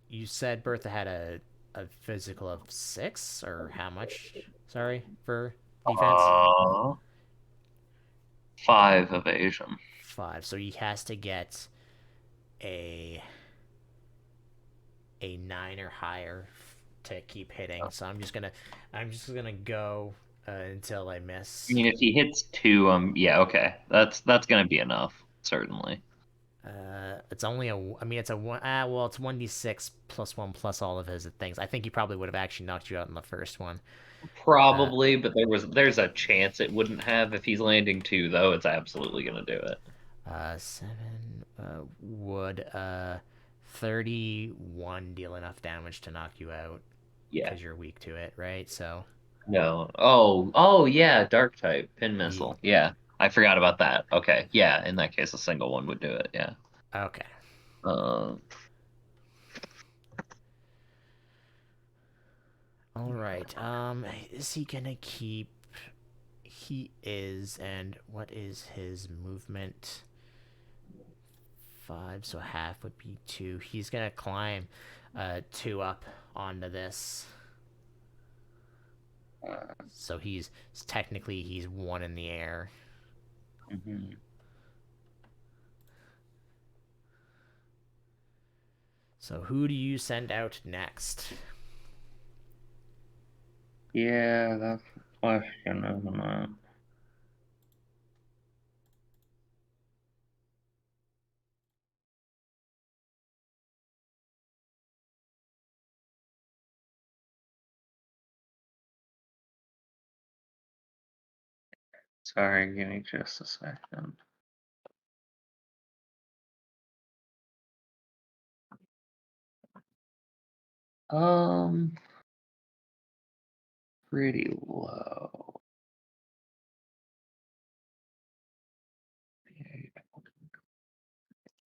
you said Bertha had a physical of 6 or how much? Sorry for defense. Uh, 5 evasion. 5. So he has to get a a 9 or higher to keep hitting. So I'm just gonna go until I I miss. mean, if he hits 2, yeah, okay, that's gonna be enough, certainly. It's only a. I mean, it's a one. Well, it's 1d6 plus 1 plus all of his things. I think he probably would have actually knocked you out in the first one. Uh, Probably, but there's a chance it wouldn't have if he's landing 2, though. It's absolutely gonna do it. 7 would 31 deal enough damage to knock you out Yeah. because you're weak to it, right? So, No. Oh, yeah, dark type pin ye- missile. Yeah, I forgot about that. Okay, yeah, in that case, a single one would do it. Yeah. okay. Uh, All right. Is he gonna keep? He is, and what is his movement? 5, so half would be 2. He's gonna climb 2 up onto this. So he's 1 in the air. mhm. So who do you send out next? Yeah, that's the question, isn't it? Sorry, give me just a second. Um, pretty low.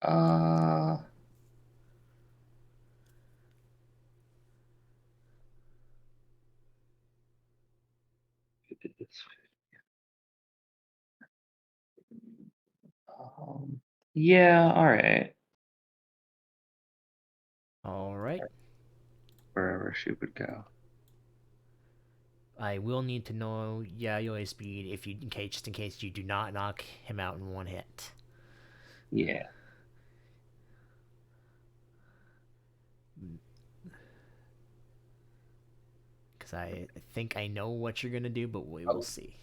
Uh, it's, um, yeah, all right. All right. Wherever she would go. I will need to know Yayoi speed if you, in case, just in case you do not knock him out in one hit. Yeah. Because I think I know what you're gonna do, but we will see.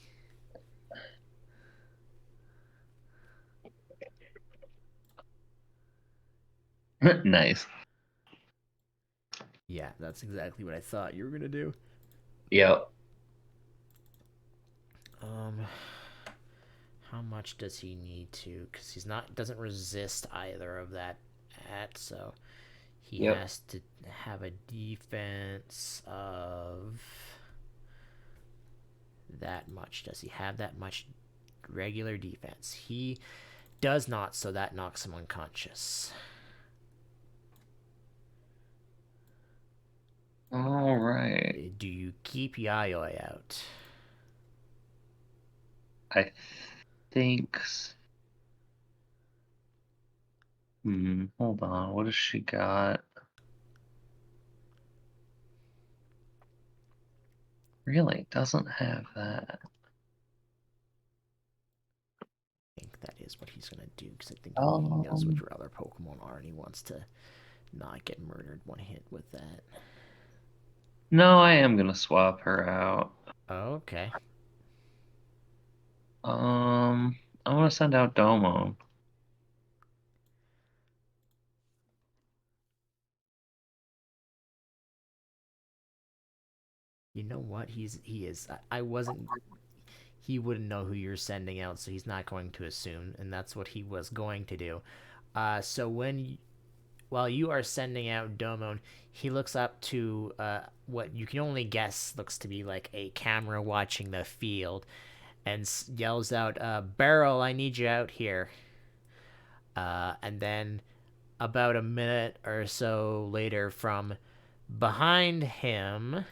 Nice. Yeah, that's exactly what I thought you were gonna do. Yep. Um, how much does he need to? Because he's not doesn't resist either of that so he Yep. has to have a defense of that much. Does he have that much regular defense? He does not, so that knocks him unconscious. All right. Do you keep Yayoi out? I think. Hold on. What has she got? Really doesn't have that. I think that is what he's gonna do because I think he knows what Um, your other Pokemon are and he wants to not get murdered one hit with that. no, I am gonna swap her out. Okay. I'm gonna send out Domo. You know what? He is. I wasn't. He wouldn't know who you're sending out, so he's not going to assume, and that's what he was going to do. So while you are sending out Domon, he looks up to what you can only guess looks to be like a camera watching the field, and yells out, "Barrel, I need you out here." And then about a minute or so later, from behind him,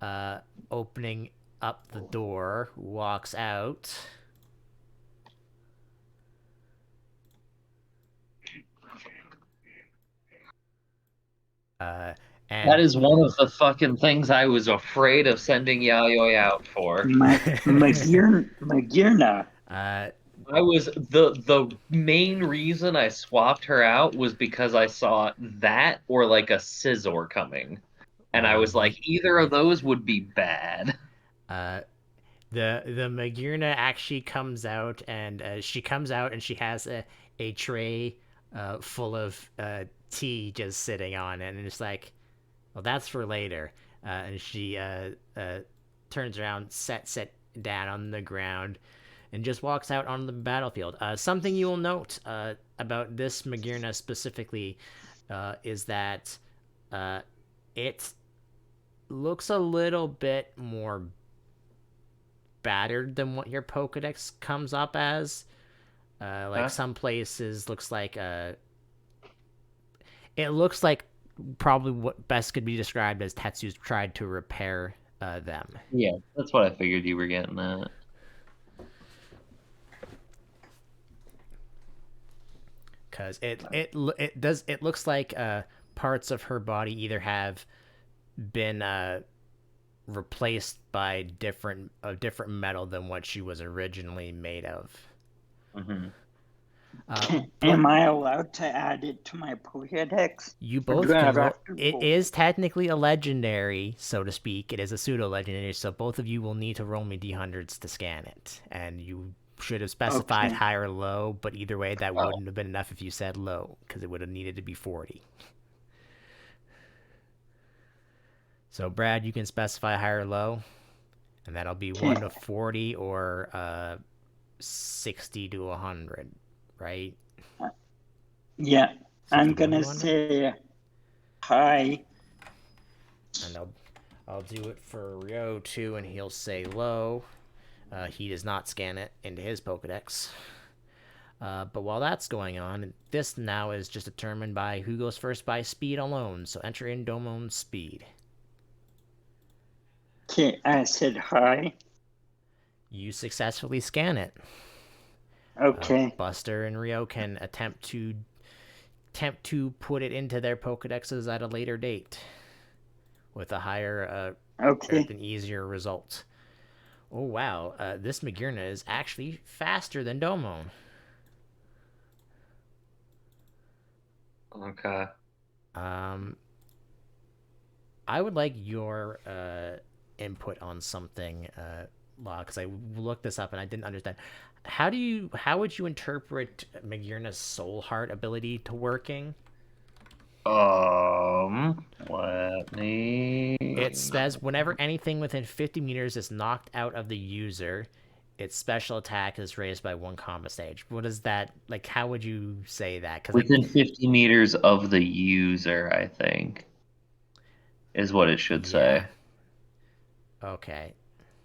uh, opening up the door, walks out. Uh, That and is one of the fucking things I was afraid of sending Yayoi out for. Magirna. I was the main reason I swapped her out was because I saw that or like a Scizor coming. And I oh, was like, either of those would be bad. uh, the Magirna actually comes out, and she comes out and she has a tray full of tea just sitting on it, and it's like, well, that's for later. And she turns around, sets it down on the ground, and just walks out on the battlefield. Something you will note about this Magirna specifically is that it looks a little bit more battered than what your Pokedex comes up as. Like Huh? some places looks like it looks like probably what best could be described as Tetsu's tried to repair them. Yeah, that's what I figured you were getting at. Because it looks like parts of her body either have been replaced by different metal than what she was originally made of. Mm-hmm. But Am I allowed to add it to my Pokedex? you Or do both I can have roll. to It roll? is technically a legendary, so to speak. It is a pseudo legendary, so both of you will need to roll me d100s to scan it, and you should have specified Okay. high or low. But either way, that Oh, wouldn't have been enough if you said low, because it would have needed to be 40. So Brad, you can specify high or low, and that'll be Okay. 1 to 40 or 60 to 100, right? Yeah. I'm 61 to gonna 100, say hi. and I'll do it for Rio too, and he'll say low. He does not scan it into his Pokedex. But while that's going on, this now is just determined by who goes first by speed alone. So enter in Domon's speed. Okay, I said hi. You successfully scan it. Okay. Buster and Rio can attempt to put it into their Pokedexes at a later date with a higher or Okay. an easier result. Oh wow, this Magirna is actually faster than Domon. okay. Um, I would like your input on something, Law, because I looked this up and I didn't understand. How would you interpret Magirna's Soul Heart ability to working? Let me. It says whenever anything within 50 meters is knocked out of the user, its special attack is raised by one combat stage. What is that like? How would you say that? Because like, Within 50 meters of the user, I think, is what it should say. yeah, okay.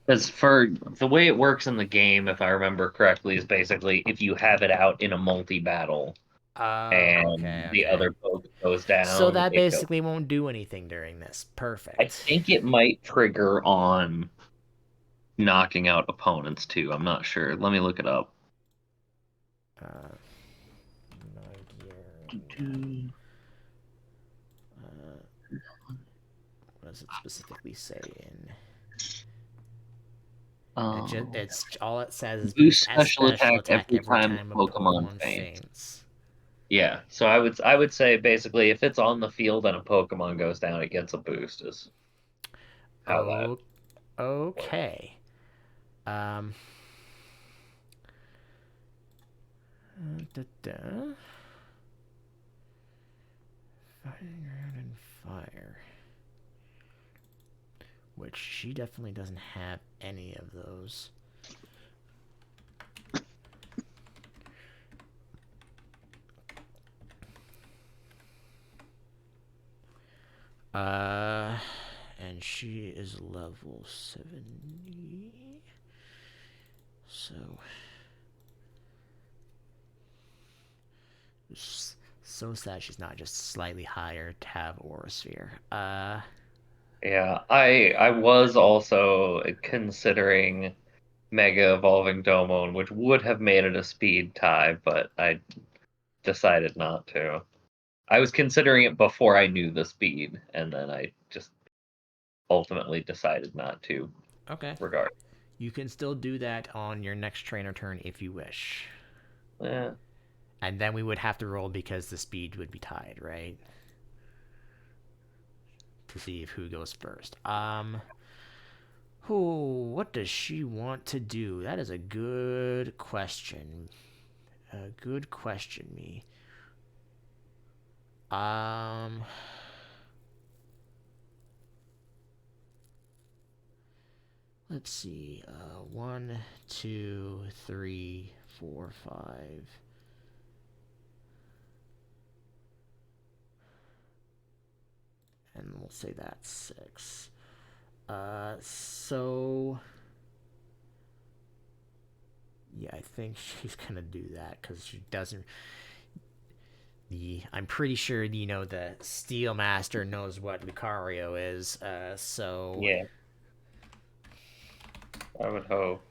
Because for the way it works in the game, if I remember correctly, is basically if you have it out in a multi-battle Oh, and okay, the okay. other poke goes So down, that it goes. basically won't do anything during this. I Perfect. think it might trigger on knocking out opponents too. I'm not sure. Let me look it up. Uh, what does it specifically say in? It's all it says is boost Boost S special special attack attack every every time time a the Pokemon Pokemon faints. faints. Yeah, so I would say basically if it's on the field and a Pokemon goes down, it gets a boost. Is how that Oh, works. okay. Um. Da-da. Fighting around in fire. Which she definitely doesn't have any of those. And she is level 70. So, so sad she's not just slightly higher to have Aura Sphere. Yeah, I was also considering Mega Evolving Domon, which would have made it a speed tie, but I decided not to. I was considering it before I knew the speed, and then I just ultimately decided not to. Okay. Regard. You can still do that on your next trainer turn if you wish. Yeah. And then we would have to roll because the speed would be tied, right? To see if who goes first. What does she want to do? That is a good question. A good question, me. Um, let's see. One, two, three, four, five. And we'll say that's six. So yeah, I think she's gonna do that because she doesn't. I'm pretty sure the Steel Master knows what Lucario is. So Yeah, I would hope.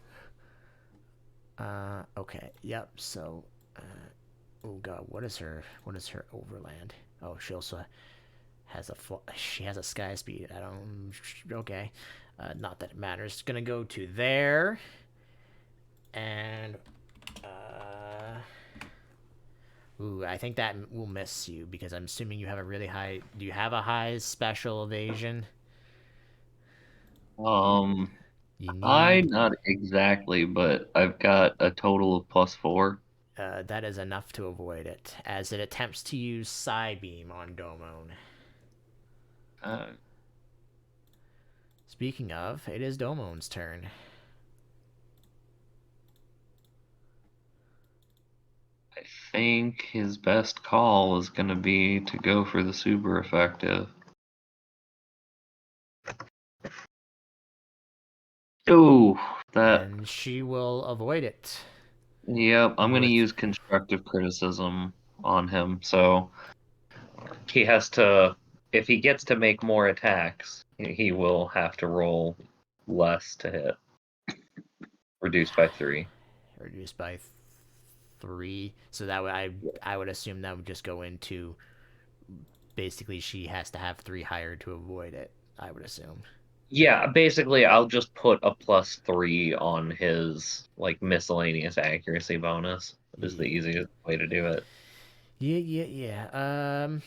okay, yep. So oh god, what is her overland? Oh, she also has she has a sky speed. I don't. Okay, not that it matters. It's gonna go to there, and ooh, I think that will miss you because I'm assuming you have a really high. Do you have a high special evasion? Um, You I need. not exactly, but I've got a total of +4. That is enough to avoid it, as it attempts to use Psybeam on Domon. Uh, Speaking of, it is Domon's turn. I think his best call is going to be to go for the super effective. Oh, that. And she will avoid it. Yep, I'm going to With use constructive criticism on him. So he has to, if he gets to make more attacks, he will have to roll less to hit, reduced by 3. reduced by 3. So that would I would assume that would just go into basically she has to have 3 higher to avoid it. I would assume. Yeah, basically, I'll just put a +3 on his like miscellaneous accuracy bonus. Is the Yeah. easiest way to do it. Yeah, yeah, yeah.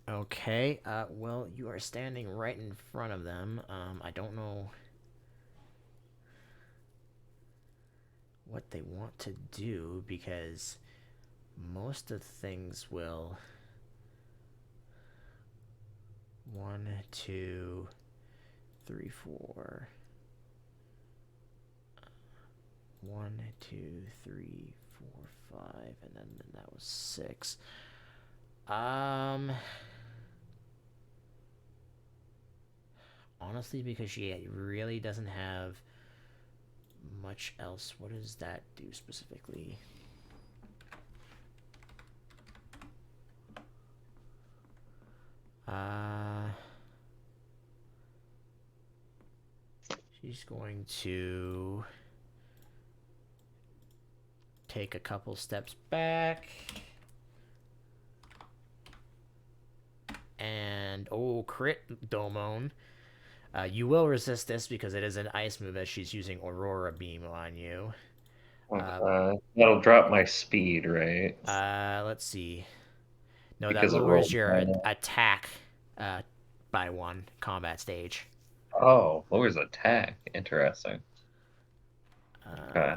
Okay. Well, you are standing right in front of them. I don't know what they want to do because most of the things will. One, two, three, four. One, two, three, four, five, and then that was 6. Um, Honestly, because she really doesn't have much else. What does that do specifically? She's going to take a couple steps back. And, oh, crit, Domon. You will resist this because it is an ice move as she's using Aurora Beam on you. Okay. That'll drop my speed, right? Let's see. No, that Because it lowers rolled your down. attack by 1 combat stage. Oh, lowers attack. Interesting. Okay.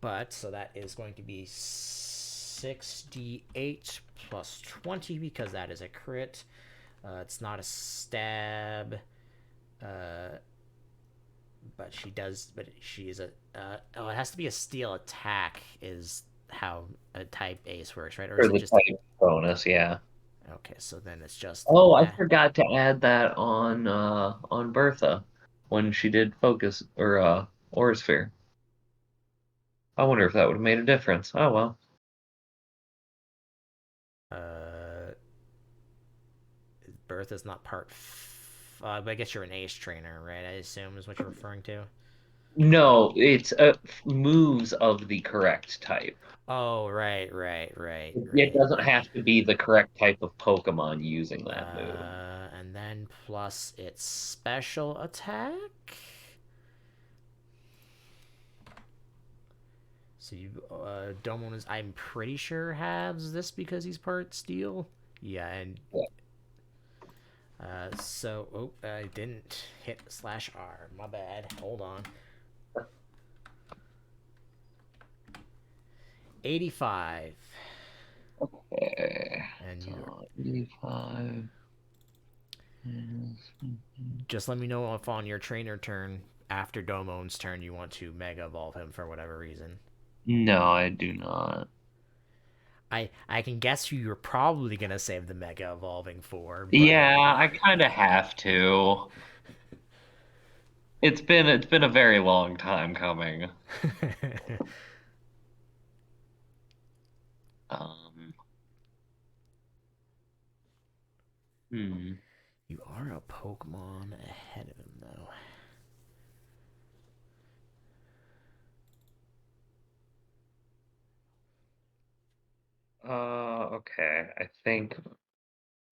But, so that is going to be 6d8 plus 20 because that is a crit. It's not a stab. But she is a. Oh, it has to be a steel attack, is how a type ace works, right? Or For is it the just. type bonus, yeah. Okay, so then it's just. Oh, I forgot to add that on Bertha when she did focus or aura sphere. I wonder if that would have made a difference. Oh well. Birth is not part. But I guess you're an ace trainer, right? I assume is what you're referring to. No, it's moves of the correct type. Oh, right. It doesn't have to be the correct type of Pokemon using that move. And then plus its special attack. So you, Domon is, I'm pretty sure, has this because he's part steel. Yeah, and Yeah. I didn't hit /R. My bad. Hold on. 85. Okay. And you So 85. just let me know if on your trainer turn, after Domon's turn, you want to Mega Evolve him for whatever reason. No, I do not. I can guess who you're probably gonna save the Mega Evolving for, but Yeah, I kind of have to. It's been a very long time coming. Um, hmm. you are a Pokemon ahead of him, though. Okay. I think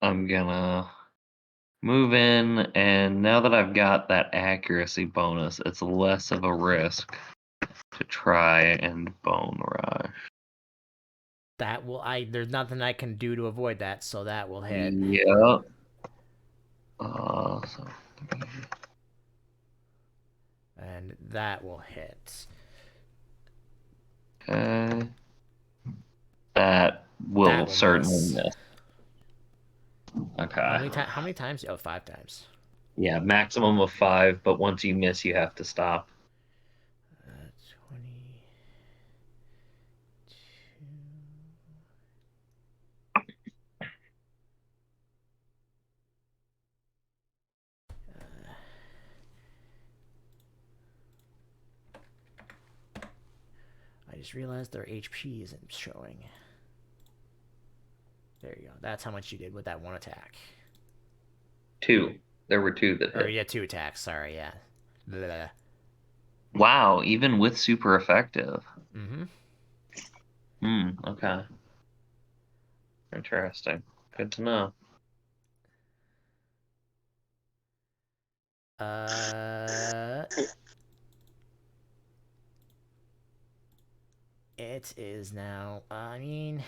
I'm gonna move in, and now that I've got that accuracy bonus, it's less of a risk to try and Bone Rush. That will there's nothing I can do to avoid that, so that will hit. Yep. So And that will hit. okay. That will certainly miss. Okay. How many times? Oh, 5 times. Yeah, maximum of 5, but once you miss, you have to stop. 20. I just realized their HP isn't showing. There you go. That's how much you did with that one attack. 2. There were 2 that hit. Or yeah, 2 attacks. Sorry, yeah. Blah. Wow, even with super effective. Mm-hmm. Okay. Interesting. Good to know. It is now. I mean,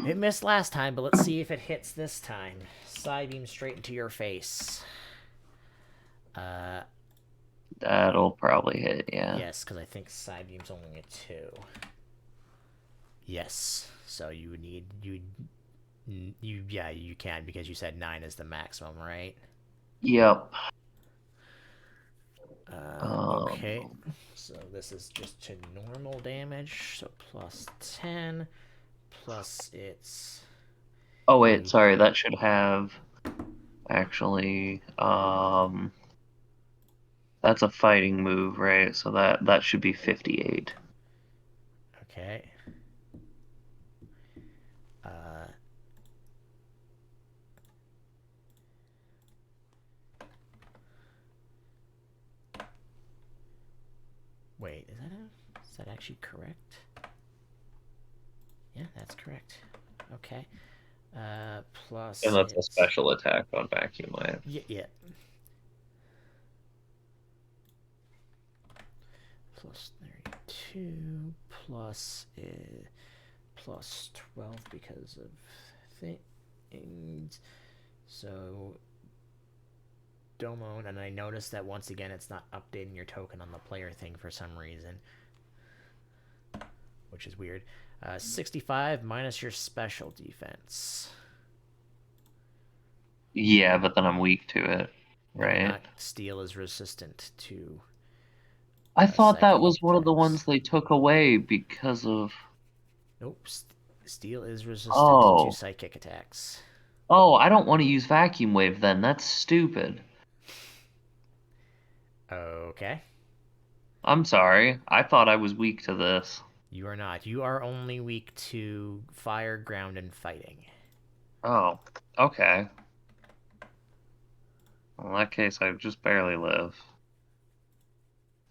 it missed last time, but let's see if it hits this time. Psybeam straight into your face. That'll probably hit, yeah. Yes, because I think Psybeam's only a 2. Yes, so you would need you can because you said 9 is the maximum, right? Yep. Okay, so this is just to normal damage, so plus 10, plus it's... Oh wait, sorry, that should have actually. That's a fighting move, right? So that should be 58. Okay. Uh, wait, is that actually correct? Yeah, that's correct. Okay. And Plus that's a it's special attack on vacuum wave. yeah. Plus 32 plus plus 12 because of things. So Domon, and I noticed that once again it's not updating your token on the player thing for some reason, which is weird. 65 minus your special defense. Yeah, but then I'm weak to it, No, right? not steel is resistant to I thought that psychic was one of the attacks. ones they took away because of. Nope, steel is resistant to Oh. psychic attacks. Oh, I don't want to use vacuum wave then. That's stupid. Okay. I'm sorry. I thought I was weak to this. You are not. You are only weak to fire, ground, and fighting. Oh, okay. Well, in that case, I just barely live.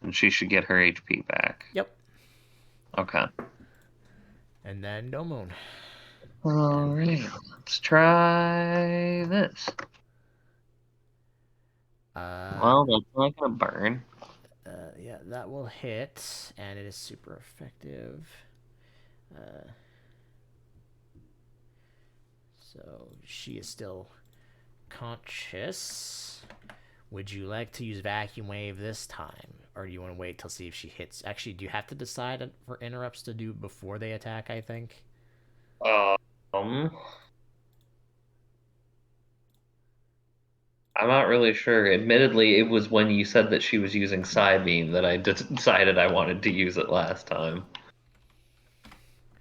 And she should get her HP back. Yep. Okay. And then no moon. Alright, let's try this. Uh, Well, that's not gonna burn. yeah, that will hit, and it is super effective. Uh, so she is still conscious. Would you like to use vacuum wave this time, or do you want to wait till see if she hits? Actually, do you have to decide for interrupts to do before they attack? I think. Um, I'm not really sure. Admittedly, it was when you said that she was using Psybeam that I decided I wanted to use it last time.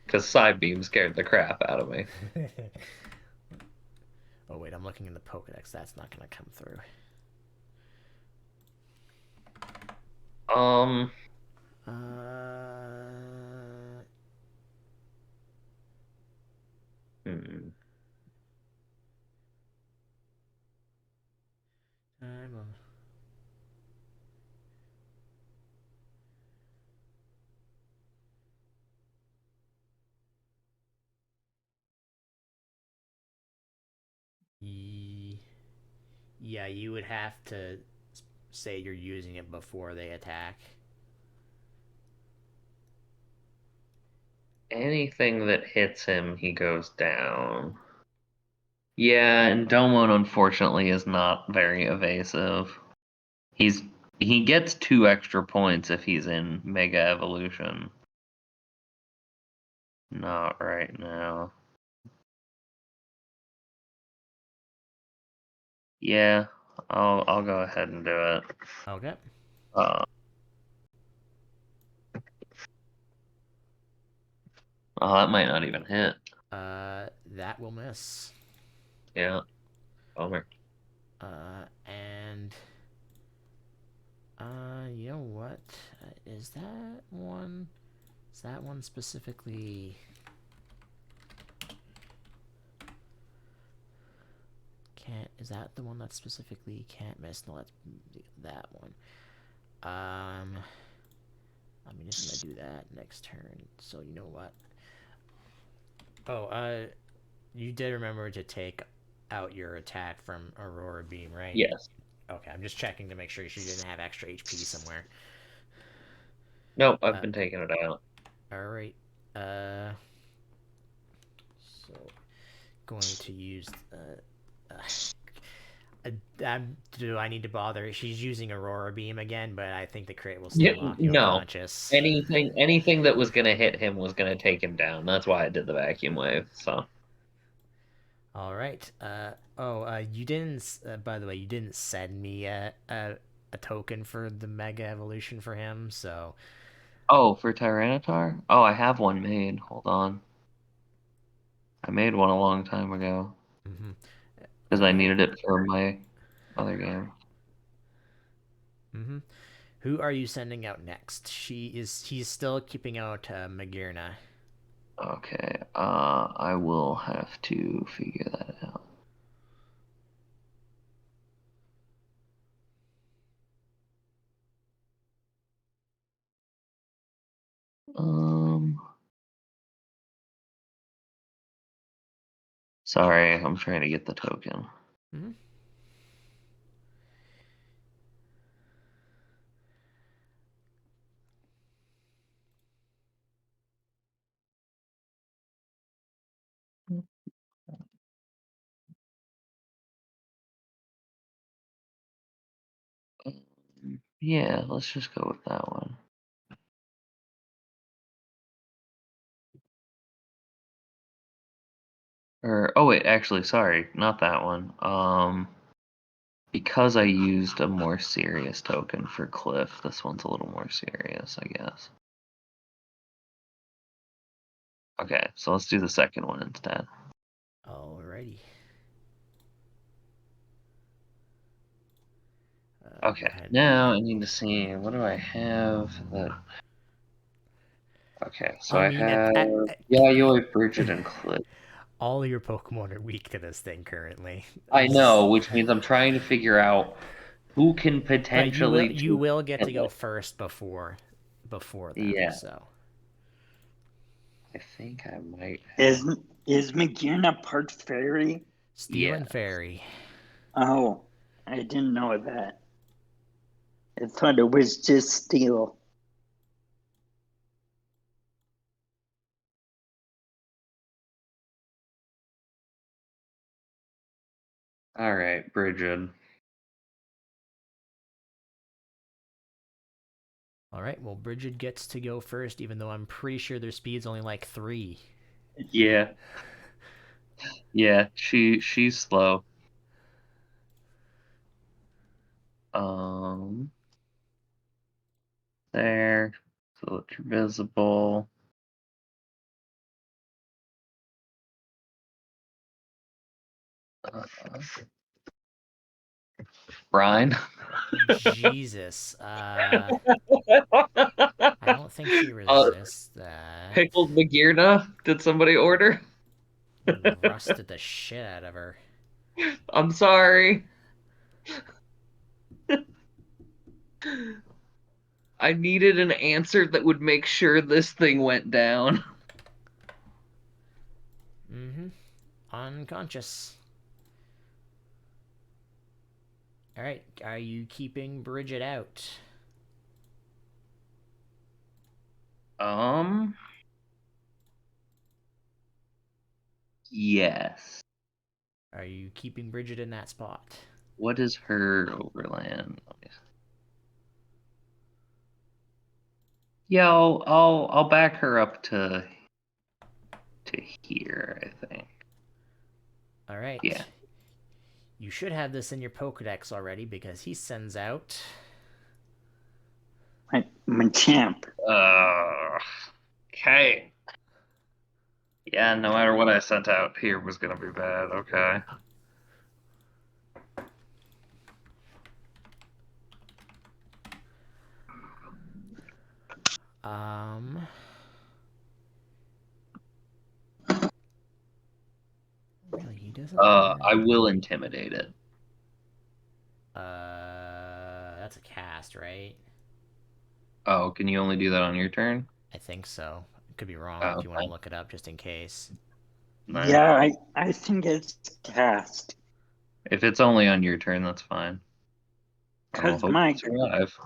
Because Psybeam scared the crap out of me. Oh wait, I'm looking in the Pokedex. That's not gonna come through. Um, Uh, hmm. I'm on. Yeah, you would have to say you're using it before they attack. Anything that hits him, he goes down. Yeah, and Domon unfortunately is not very evasive. He's he gets 2 extra points if he's in Mega Evolution. Not right now. Yeah, I'll go ahead and do it. Okay. Uh, oh, that might not even hit. That will miss. Yeah, bummer. And you know what? Is that one? Is that one specifically? Can't. Is that the one that specifically can't miss? No, that's that one. I'm just gonna do that next turn. So you know what? Oh, you did remember to take out your attack from Aurora Beam, right? Yes. Okay, I'm just checking to make sure she didn't have extra HP somewhere. Nope, I've Uh, been taking it out. all right. So going to use. Do I need to bother? She's using Aurora Beam again, but I think the crit will Yeah, still knock you no. unconscious. Anything that was gonna hit him was gonna take him down. That's why I did the vacuum wave. So. All right. You didn't. By the way, you didn't send me a token for the Mega Evolution for him. So, Oh, for Tyranitar? Oh, I have one made. Hold on. I made one a long time ago. mhm. because I Alright. needed it for my other game. Mm-hmm. Who are you sending out next? He's still keeping out Magirna. Okay, I will have to figure that out. Um, Sorry, I'm trying to get the token. Mm-hmm. Yeah, let's just go with that one. Or oh wait, actually, sorry, not that one. Because I used a more serious token for Cliff, this one's a little more serious, I guess. Okay, so let's do the second one instead. Alrighty. Go Okay, ahead. now I need to see what do I have that. Okay, so I I mean, have Yayoi, Bridget, and Cliff. all your Pokemon are weak to this thing currently. I know, which means I'm trying to figure out who can But potentially you take will get to go it. first before them. Yeah, So I think I might have. Is is Magirna part fairy? Steel Yeah. and Fairy. Oh, I didn't know that. I thought it was just steel. All right, Bridget. All right. Well, Bridget gets to go first, even though I'm pretty sure their speed's only like 3. Yeah, yeah. She's slow. Um, there. So it's visible. Uh, Brian. Jesus. I don't think she uh, resists that. Pickled Magirna. Did somebody order? You rusted the shit out of her. I'm sorry. I needed an answer that would make sure this thing went down. Mm-hmm. Unconscious. All right. Are you keeping Bridget out? Um, yes. Are you keeping Bridget in that spot? What is her overland? Yeah, I'll back her up to here, I think. All right. Yeah. You should have this in your Pokedex already because he sends out. My champ. Okay. Yeah, no matter what I sent out here was gonna be bad. Okay. Um. Really, he doesn't I have. will intimidate it. That's a cast, right? Oh, can you only do that on your turn? I think so. Could be wrong Oh, if you want to fine. look it up just in case. Nah. Yeah, I think it's cast. If it's only on your turn, that's fine. I'll Because hope you survive.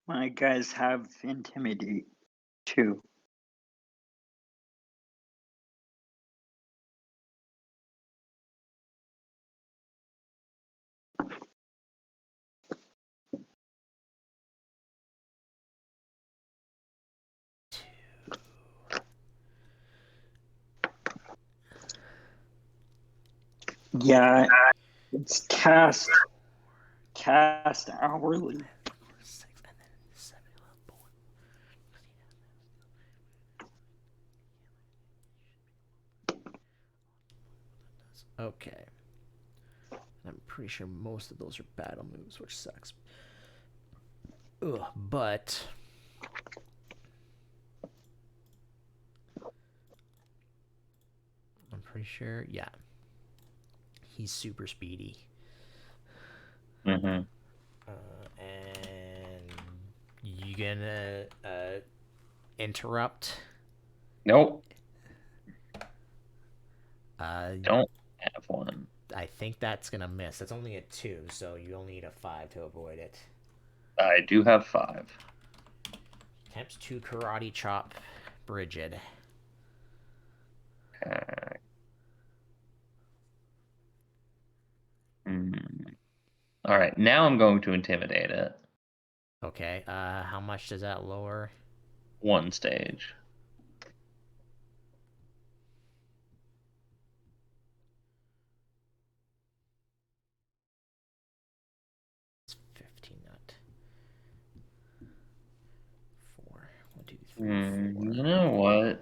my guys have intimidate too. Yeah, it's cast hourly. 6, and then 7. Okay. pretty sure most of those are battle moves, which sucks. Ugh, but I'm pretty sure, yeah, he's super speedy. Mm-hmm. And you gonna interrupt? Nope. Uh, Don't have one. I think that's gonna miss. That's only a 2, so you only need a 5 to avoid it. I do have 5. Attempts to karate chop Brigid. Okay. Hmm. All right, now I'm going to intimidate it. Okay, how much does that lower? 1 stage. It's 15, not 4. 1, 2, 3, 4. You know what?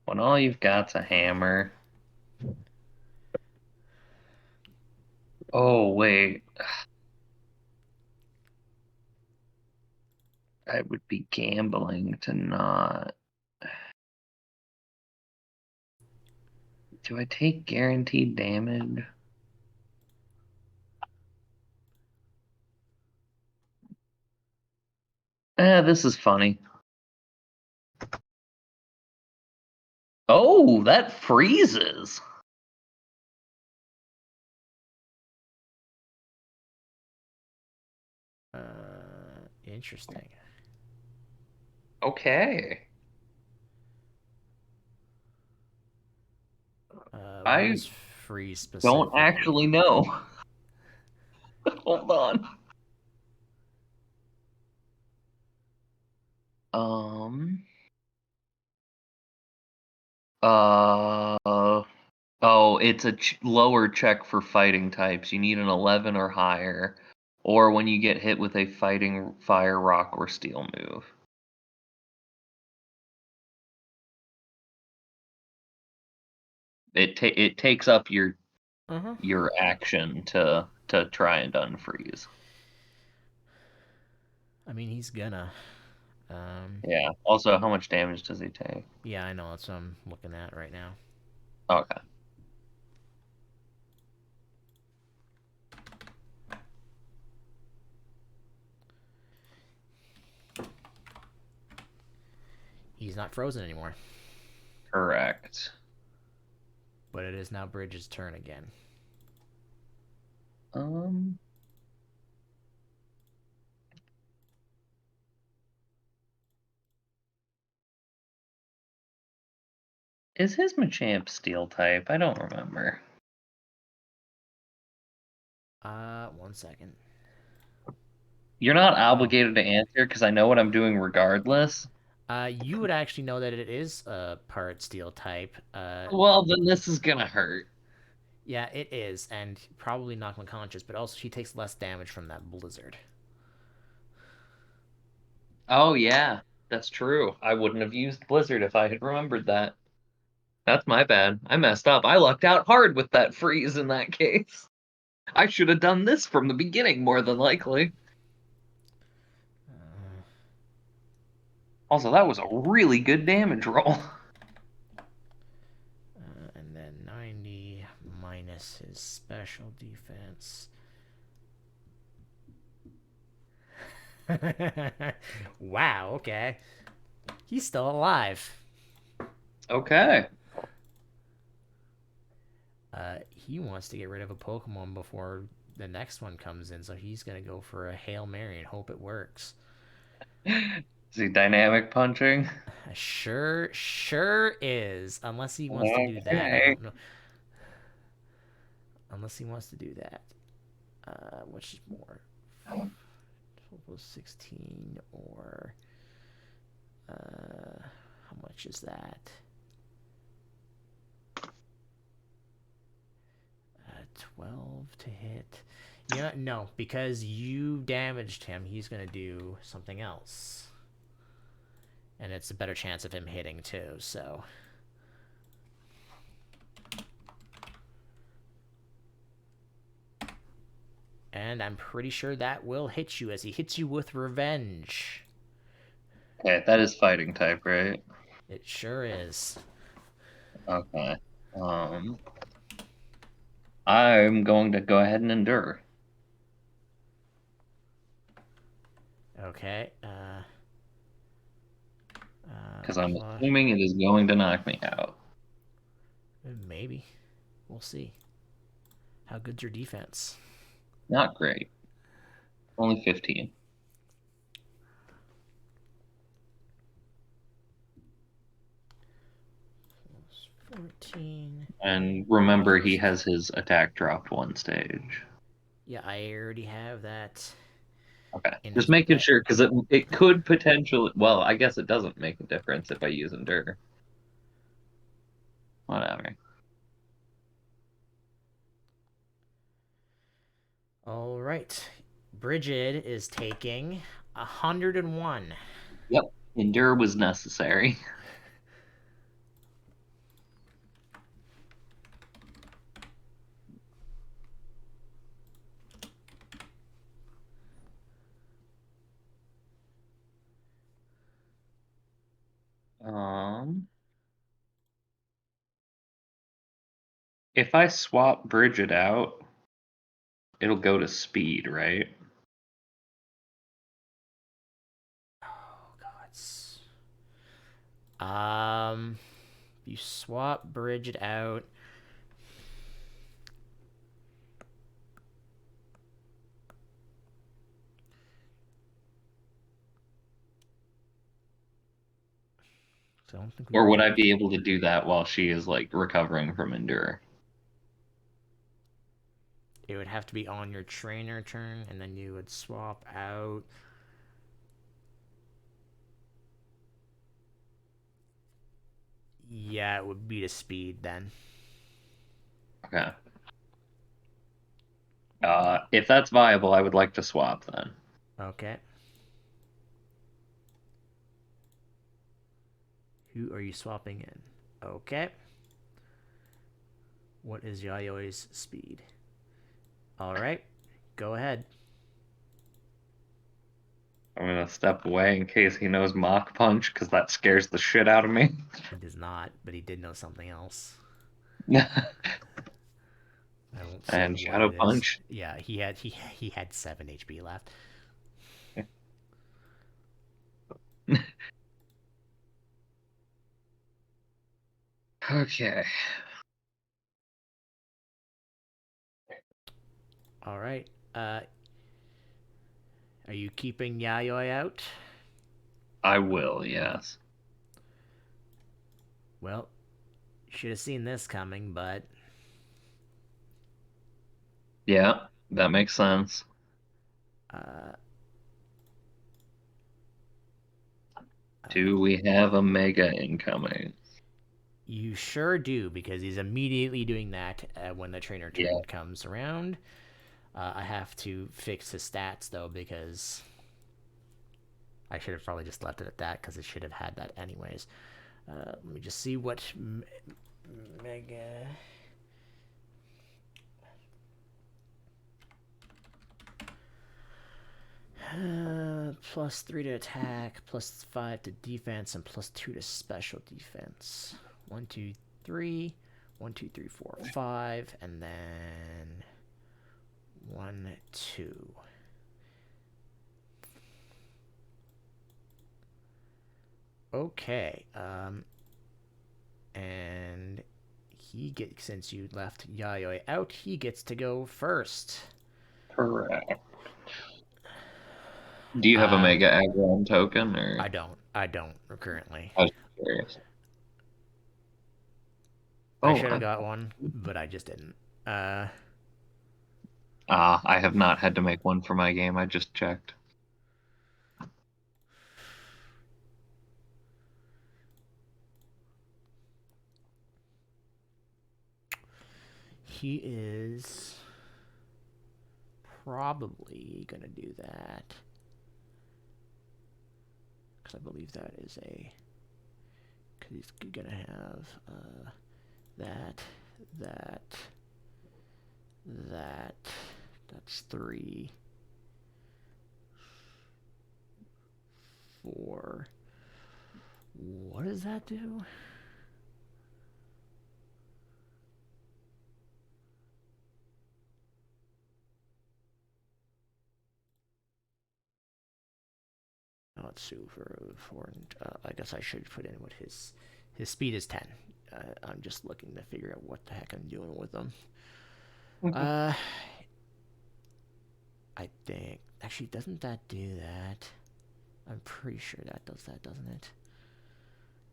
When all you've got's a hammer. Oh, wait. I would be gambling to not. Do I take guaranteed damage? This is funny. Oh, that freezes. Interesting. Okay. What I is freeze don't specifically? actually know. Hold on. Um. Uh. Oh, it's a lower check for fighting types. You need an 11 or higher, or when you get hit with a fighting fire, rock, or steel move. It takes up Uh-huh. your action to try and unfreeze. I mean, he's gonna. Um, Yeah. Also, how much damage does he take? yeah, I know. That's what I'm looking at right now. Okay. He's not frozen anymore. Correct. But it is now Bridge's turn again. Um. Is his Machamp steel type? I don't remember. 1 second. You're not obligated to answer because I know what I'm doing regardless. You would actually know that it is a part steel type. Well, then this is gonna hurt. Yeah, it is, and probably knock him unconscious, but also he takes less damage from that blizzard. Oh yeah, that's true. I wouldn't have used Blizzard if I had remembered that. That's my bad. I messed up. I lucked out hard with that freeze in that case. I should have done this from the beginning, more than likely. Also, that was a really good damage roll. And then 90 minus his special defense. Wow, okay. He's still alive. Okay. He wants to get rid of a Pokemon before the next one comes in, so he's gonna go for a Hail Mary and hope it works. Is he dynamic punching? Sure is. Unless he wants to do that, I Okay. don't know. Unless he wants to do that. Which is more? 16 or how much is that? 12 to hit. Yeah, no, because you damaged him, he's gonna do something else, and it's a better chance of him hitting too. So and I'm pretty sure that will hit you as he hits you with revenge. Okay, that is fighting type, right? It sure is. Okay. I'm going to go ahead and endure. Okay. Because I'm Plus, assuming it is going to knock me out. maybe. We'll see. How good's your defense? Not great. Only 15. Plus 14. And remember, he has his attack dropped one stage. Yeah, I already have that. Okay. In Just his, making sure, because it could potentially... Well, I guess it doesn't make a difference if I use endure. Whatever. all right. Bridget is taking 101. Yep. Endure was necessary. If I swap Bridget out, it'll go to speed, right? Oh God. You swap Bridget out. So I don't think we Or would would. I be able to do that while she is like recovering from endure? It would have to be on your trainer turn, and then you would swap out. Yeah, it would be to speed then. Okay. If that's viable, I would like to swap then. Okay. Who are you swapping in? Okay. What is Yayoi's speed? All right. Go ahead. I'm gonna step away in case he knows Mach Punch, because that scares the shit out of me. He does not, but he did know something else. I won't say And what Shadow it is. Punch. Yeah, he had 7 HP left. Okay. All right. Are you keeping Yayoi out? I will, yes. Well, you should have seen this coming, but Yeah, that makes sense. uh, Do we have a Mega incoming? you sure do, because he's immediately doing that when the trainer Yeah. turn comes around. I have to fix his stats, though, because I should have probably just left it at that, because it should have had that anyways. Let me just see what Mega... +3 to attack, +5 to defense, and +2 to special defense. 1, 2, 3. 1, 2, 3, 4, 5, and then 1, 2. Okay. And he gets, since you left Yayoi out, he gets to go first. Correct. Do you have a Uh, Mega Aggron token, or? I don't currently. I was curious. I Oh, should have got one, but I just didn't. I have not had to make one for my game. I just checked. He is probably gonna do that, because I believe that is a, because he's gonna have that, that, that, That's 3, 4. What does that do? Oh, it's super 4. I guess I should put in what his speed is 10. I'm just looking to figure out what the heck I'm doing with them. I think actually doesn't that do that? I'm pretty sure that does that, doesn't it?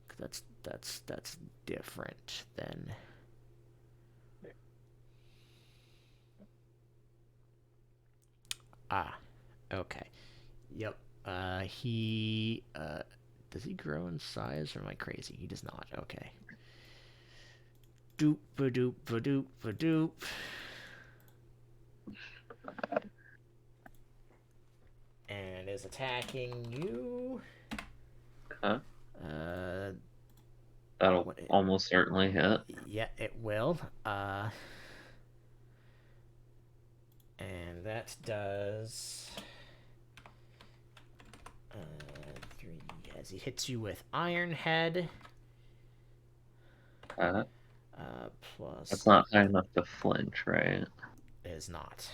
Cause that's different than. Okay. Yep. He does he grow in size or am I crazy? He does not. Okay. Doop ba doop ba doop ba doop. And is attacking you. Okay. Uh, That'll almost certainly hit. Yeah, it will. And that does 3 as he hits you with Iron Head. Plus That's not high enough to flinch, right? it is not.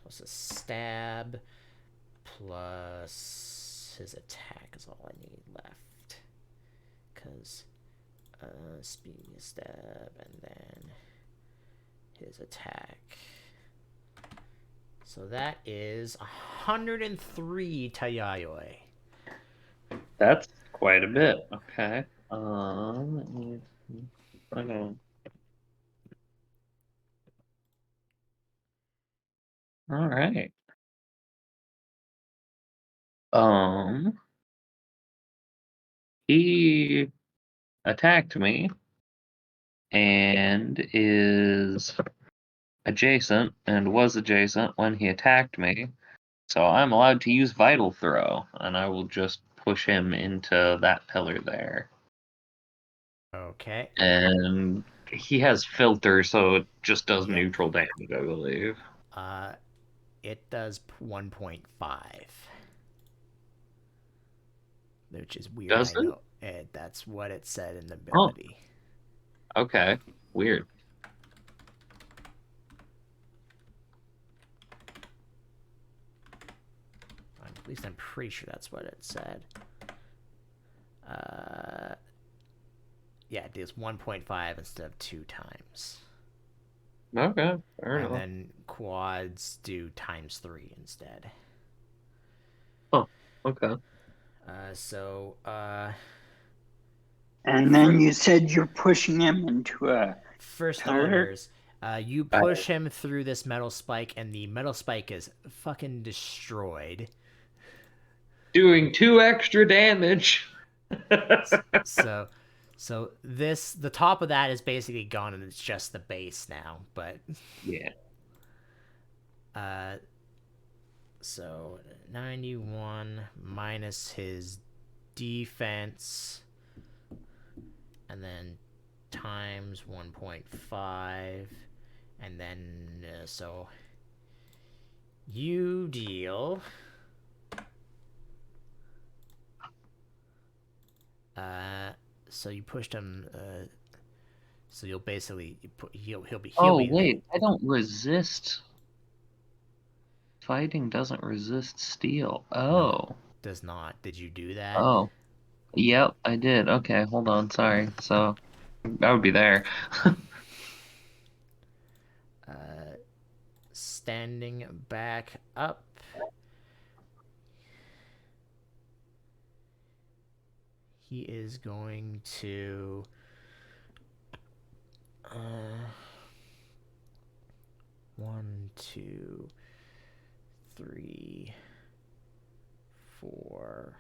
Plus a stab. Plus his attack is all I need left. Because speed stab and then his attack. So that is 103 Tayayoi. That's quite a bit. Okay. Okay. All right. He attacked me and is adjacent and was adjacent when he attacked me. So I'm allowed to use Vital Throw, and I will just push him into that pillar there. Okay. And he has filter, so it just does Yeah. neutral damage, I believe. It does 1.5. Which is weird, Does I it? know. That's what it said in the ability. Oh, okay. Weird. At least I'm pretty sure that's what it said. Yeah, it does 1.5 instead of 2 times. Okay. Fair And enough. then quads do times 3 instead. Oh, okay. And then you said you're pushing him into a for pillar? starters, you push him through this metal spike, and the metal spike is fucking destroyed. Doing 2 extra damage. So the top of that is basically gone, and it's just the base now. But Yeah. so 91 minus his defense, and then times 1.5, and then so you deal. So you pushed him. So you'll basically he'll be. Oh, wait. I don't resist. Fighting doesn't resist steel. No, it Oh. does not. Did you do that? Oh. Yep, I did. Okay, hold on. Sorry. So I would be there. Standing back up. He is going to. 1, 2, 3, 4.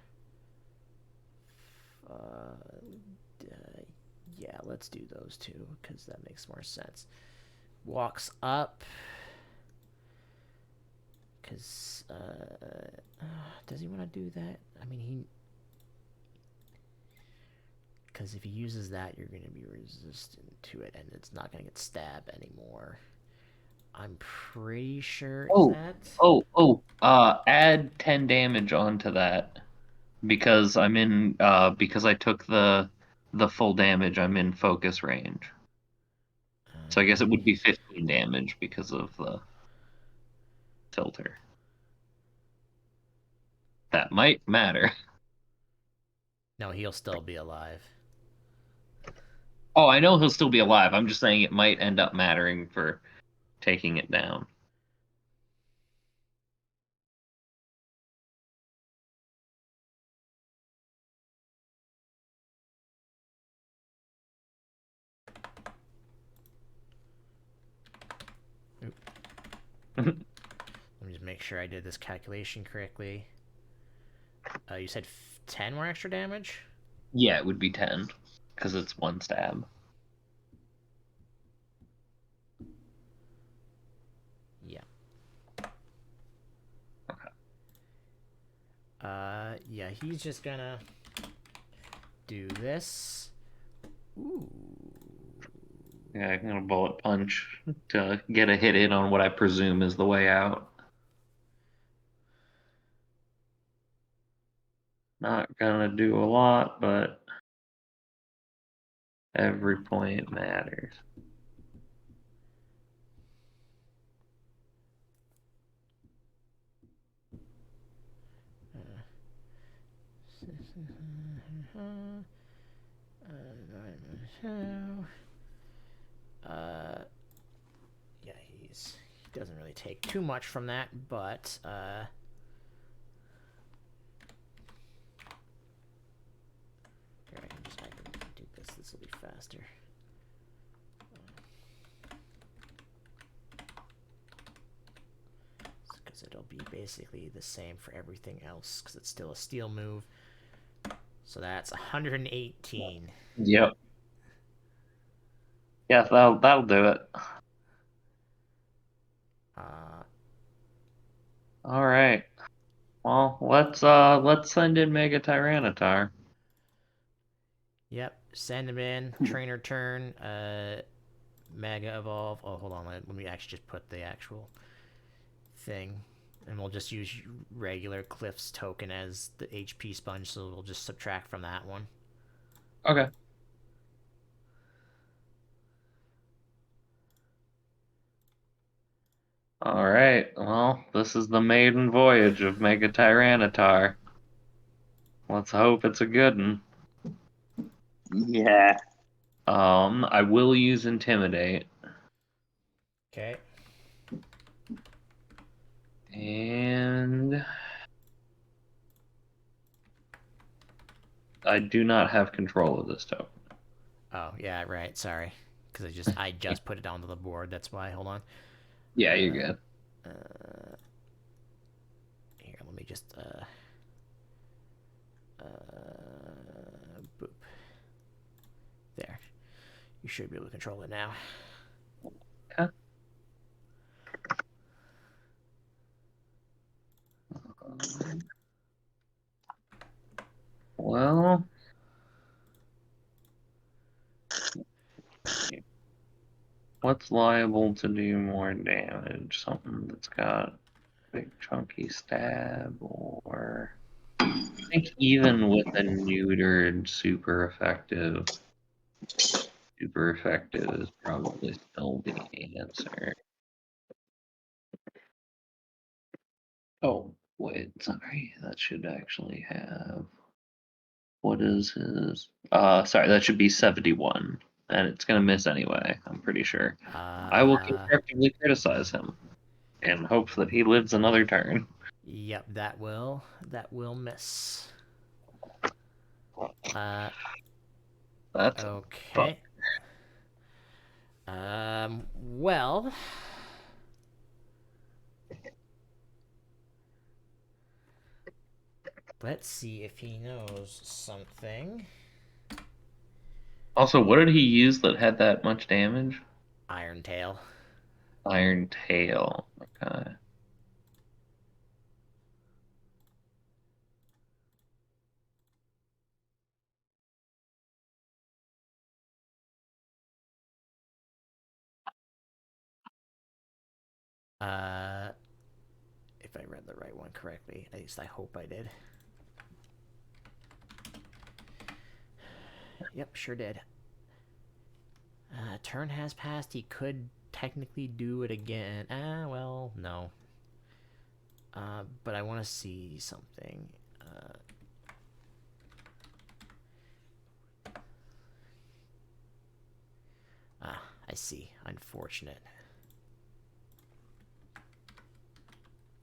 Yeah, let's do those two because that makes more sense. Walks up. Because, does he want to do that? I mean, Because if he uses that, you're going to be resistant to it, and it's not going to get stabbed anymore. I'm pretty sure. Is Oh, that? add 10 damage onto that because I'm in because I took the full damage. I'm in focus range. So I guess it would be 15 damage because of the filter. That might matter. No, he'll still be alive. Oh, I know he'll still be alive. I'm just saying it might end up mattering for taking it down. Let me just make sure I did this calculation correctly. You said 10 more extra damage? Yeah, it would be 10 because it's one stab. Yeah. Okay. Yeah, he's just gonna do this. Ooh. Yeah, I'm gonna bullet punch to get a hit in on what I presume is the way out. Not gonna do a lot, but every point matters. Yeah, he doesn't really take too much from that, but here I can do this. This will be faster. Because it'll be basically the same for everything else, because it's still a steel move. So that's 118. Yep. Yeah, that'll do it. All right. Well, let's send in Mega Tyranitar. Yep, send him in. Trainer turn. Mega evolve. Oh, hold on. Let me actually just put the actual thing, and we'll just use regular Cliff's token as the HP sponge. So we'll just subtract from that one. Okay. All right. Well, this is the maiden voyage of Mega Tyranitar. Let's hope it's a good one. Yeah. I will use Intimidate. Okay. And I do not have control of this token. Oh yeah, right. Sorry, because I just put it onto the board. That's why. Hold on. Yeah, you're good. Here, let me just boop. There. You should be able to control it now. Yeah. Well, what's liable to do more damage? Something that's got big chunky stab, or I think even with a neutered super effective is probably still the answer. Oh, wait, sorry, that should actually have. What is his? Sorry, that should be 71, and it's gonna miss anyway. I'm pretty sure. I will constructively criticize him and hope that he lives another turn. Yep, that will miss. That's Okay. Well, let's see if he knows something. also, what did he use that had that much damage? Iron Tail. Iron Tail. Okay. If I read the right one correctly, at least I hope I did. Yep, sure did. Turn has passed. He could technically do it again. Well, no. But I want to see something. I see. Unfortunate.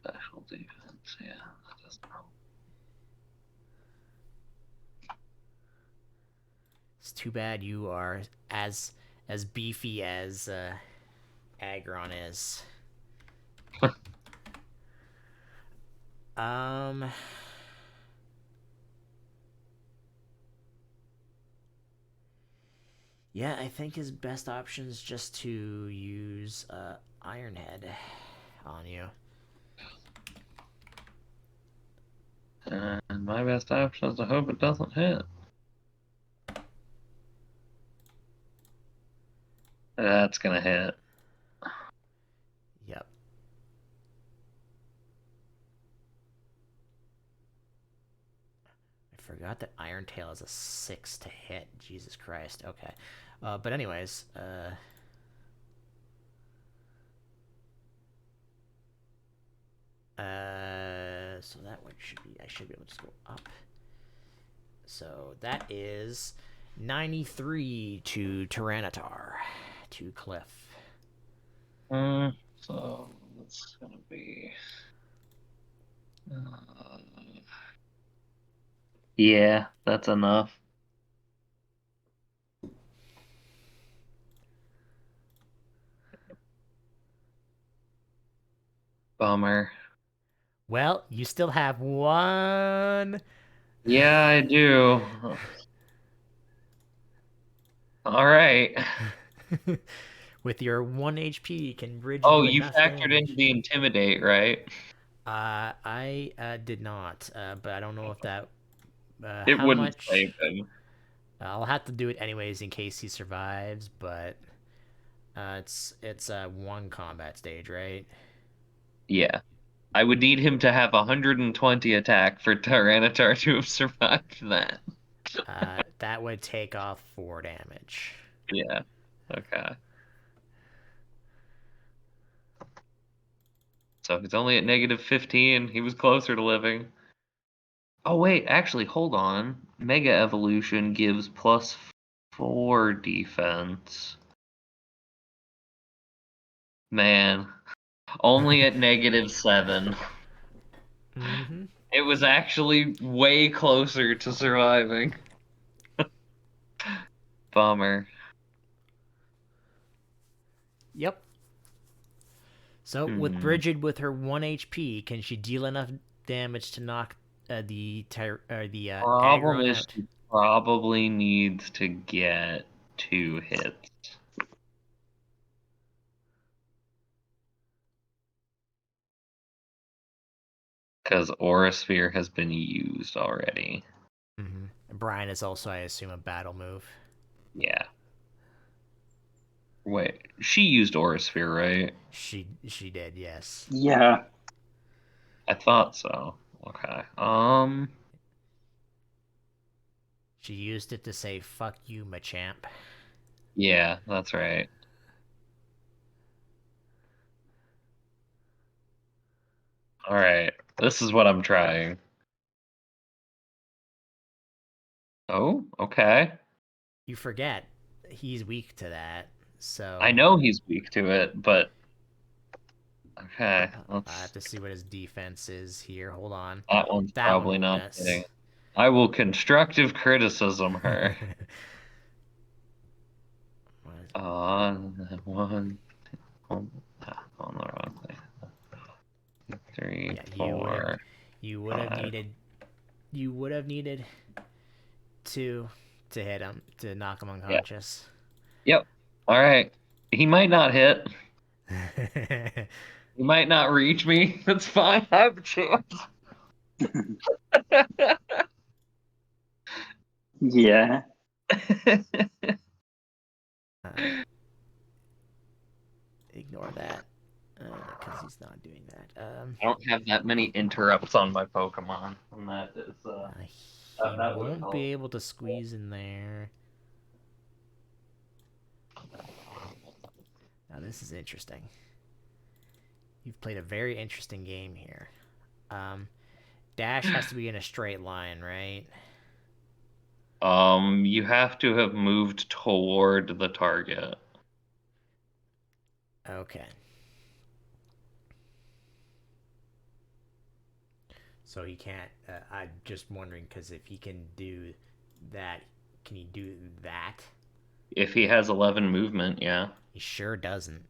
Special defense, yeah, that doesn't help. It's too bad you are as beefy as Agron is. Yeah, I think his best option is just to use Ironhead on you. And my best option is to hope it doesn't hit. That's gonna hit. Yep. I forgot that Iron Tail is a 6 to hit. Jesus Christ. Okay. But anyways, so that one should be, I should be able to just go up. So that is 93 to Tyranitar, to Cliff. So that's gonna be. Yeah, that's enough. Bummer. Well, you still have one. Yeah, I do. All right. With your 1 HP, you can bridge Oh, do you enough factored into damage. the intimidate, right? I did not, but I don't know if that. It How wouldn't much? save him. I'll have to do it anyways in case he survives, but it's one combat stage, right? Yeah. I would need him to have 120 attack for Tyranitar to have survived that. That would take off 4 damage. Yeah. Okay. So if it's only at negative 15, he was closer to living. Oh, wait, actually, hold on. Mega Evolution gives +4 defense. Man, only at -7. Mm-hmm. It was actually way closer to surviving. Bummer. Yep. So with Bridget with her 1 HP, can she deal enough damage to knock the Problem Aggron is out? she probably needs to get 2 hits. Because Aura Sphere has been used already. Mm-hmm. Brian is also, I assume, a battle move. Yeah. Wait, she used Aura Sphere, right? She did, yes. Yeah. I thought so. Okay. She used it to say "fuck you, Machamp." Yeah, that's right. All right. This is what I'm trying. Oh, okay. You forget he's weak to that, so I know he's weak to it, but okay, I have to see what his defense is here. Hold on, that one's that one probably won't not miss. hitting. I will constructive criticism her. One on the wrong thing. 3, Yeah, 4, you would have 5. needed to hit him to knock him Yeah. unconscious. Yep. All right. He might not hit. He might not reach me. That's fine. I have a chance. Yeah. Ignore that, because is he's not doing that. I don't have that many interrupts on my Pokemon, and that is He that would won't be help. able to squeeze in there. Now this is interesting. You've played a very interesting game here. Um, Dash has to be in a straight line, right? You have to have moved toward the target. Okay. So he can't. I'm just wondering because if he can do that, can he do that? If he has 11 movement, yeah. He sure doesn't.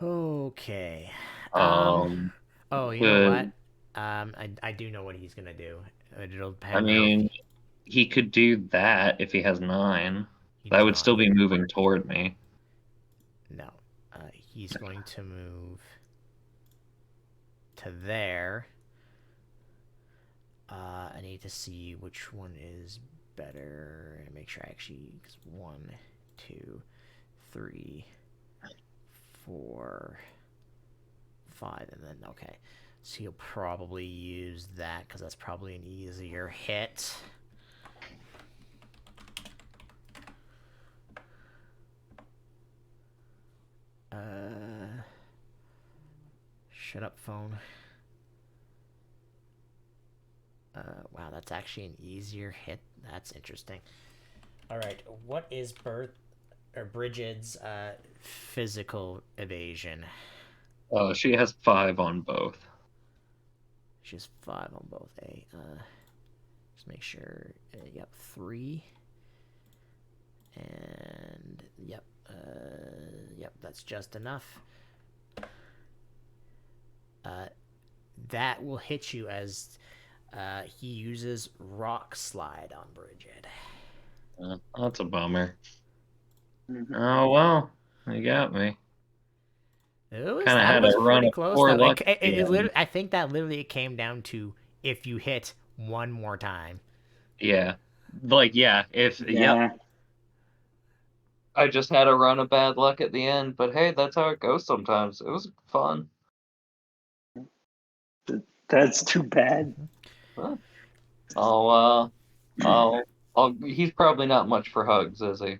Okay. um, Oh, you know what? could I do know what he's gonna do. It'll I depend on if mean, he could do that if he has 9. he That does would not. still be moving toward me. No. He's going to move to there. I need to see which one is better and make sure I actually. Cause 1, 2, 3, 4, 5, and then okay. So he'll probably use that because that's probably an easier hit. Shut up, phone. Wow, that's actually an easier hit. That's interesting. All right, what is Bridget's physical evasion? She has 5 on both. She has 5 on both. Just make sure. Yep, 3. And yep, yep, that's just enough. That will hit you as he uses Rock Slide on Bridget. That's a bummer. Mhm. Oh well, you got me. Kind of That had was a run pretty of close poor though. luck at the end. I think that literally it came down to if you hit one more time. Yeah, like yeah, if yep. Yeah, I just had a run of bad luck at the end, but hey, that's how it goes sometimes. It was fun. that's too bad. Huh. I'll he's probably not much for hugs, is he?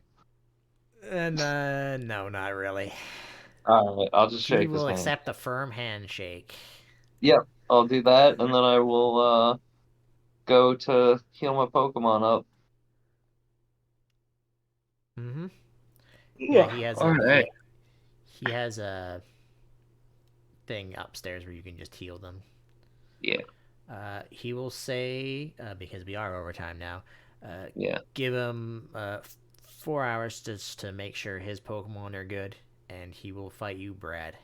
And no, not really. All right, I'll just He shake his will hand. accept a firm handshake. Yep, I'll do that, and then I will go to heal my Pokemon up. Mm-hmm. Yeah, Ugh. All right. he has a thing upstairs where you can just heal them. Yeah, He will say because we are overtime now. Uh, yeah. Give him 4 hours just to make sure his Pokemon are good, and he will fight you, Brad.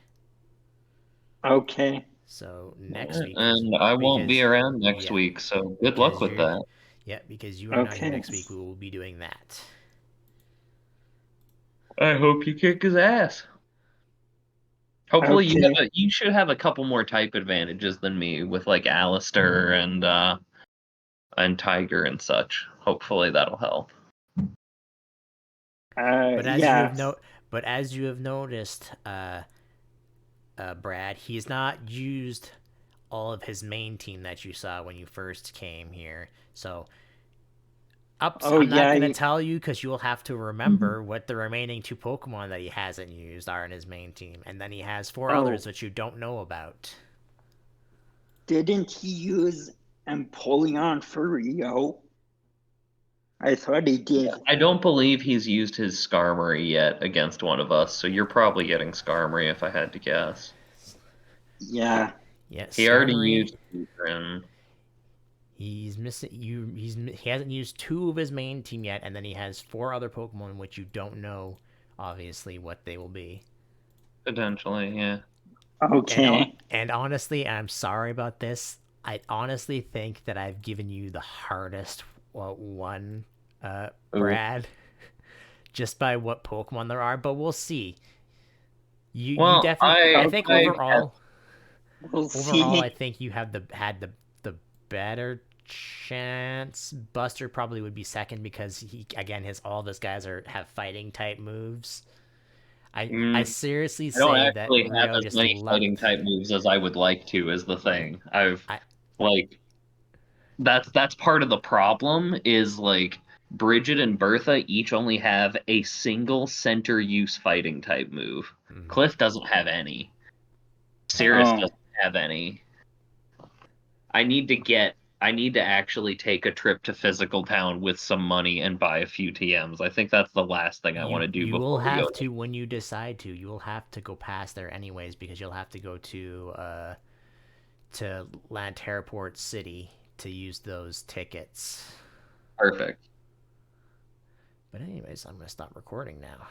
Okay, So All next right. week, And I won't be because around next yeah, week, so good luck because with you're that. yeah, because you are not here okay. next week, we will be doing that. I hope you kick his ass. Hopefully Okay. you should have a couple more type advantages than me with like Alistair and Tiger and such. Hopefully that'll help. But as you Yeah. have but as you have noticed, Brad, he's not used all of his main team that you saw when you first came here. So Oh, I'm not yeah. gonna tell you because you'll have to remember what the remaining 2 Pokemon that he hasn't used are in his main team, and then he has 4 others Oh, which you don't know about. didn't he use Empoleon for Rio? I thought he did. I don't believe he's used his Skarmory yet against one of us, so you're probably getting Skarmory if I had to guess. Yeah. Yeah, He already Skarmory. used Heatran. He's missing you. He hasn't used 2 of his main team yet, and then he has 4 other Pokemon which you don't know, obviously, what they will be. Potentially, yeah. And Okay. and honestly, I'm sorry about this. I honestly think that I've given you the hardest one, Ooh. Brad, just by what Pokemon there are. But we'll see. You Well, definitely. I think I had We'll overall, I see. think you have the better chance. Buster probably would be second because he again his all of his guys are have fighting type moves. I seriously I don't say that actually have Rio as just many fighting type moves as I would like to, is the thing. I've I like that's part of the problem is like Bridget and Bertha each only have a single center use fighting type move. mm, Cliff doesn't have any. Cirrus Oh, doesn't have any. I need to actually take a trip to Physical Town with some money and buy a few TMs. I think that's the last thing I want to do you will before we go. have to when you decide to. You will have to go past there anyways because you'll have to go to Lanterport City to use those tickets. Perfect. But anyways, I'm gonna stop recording now.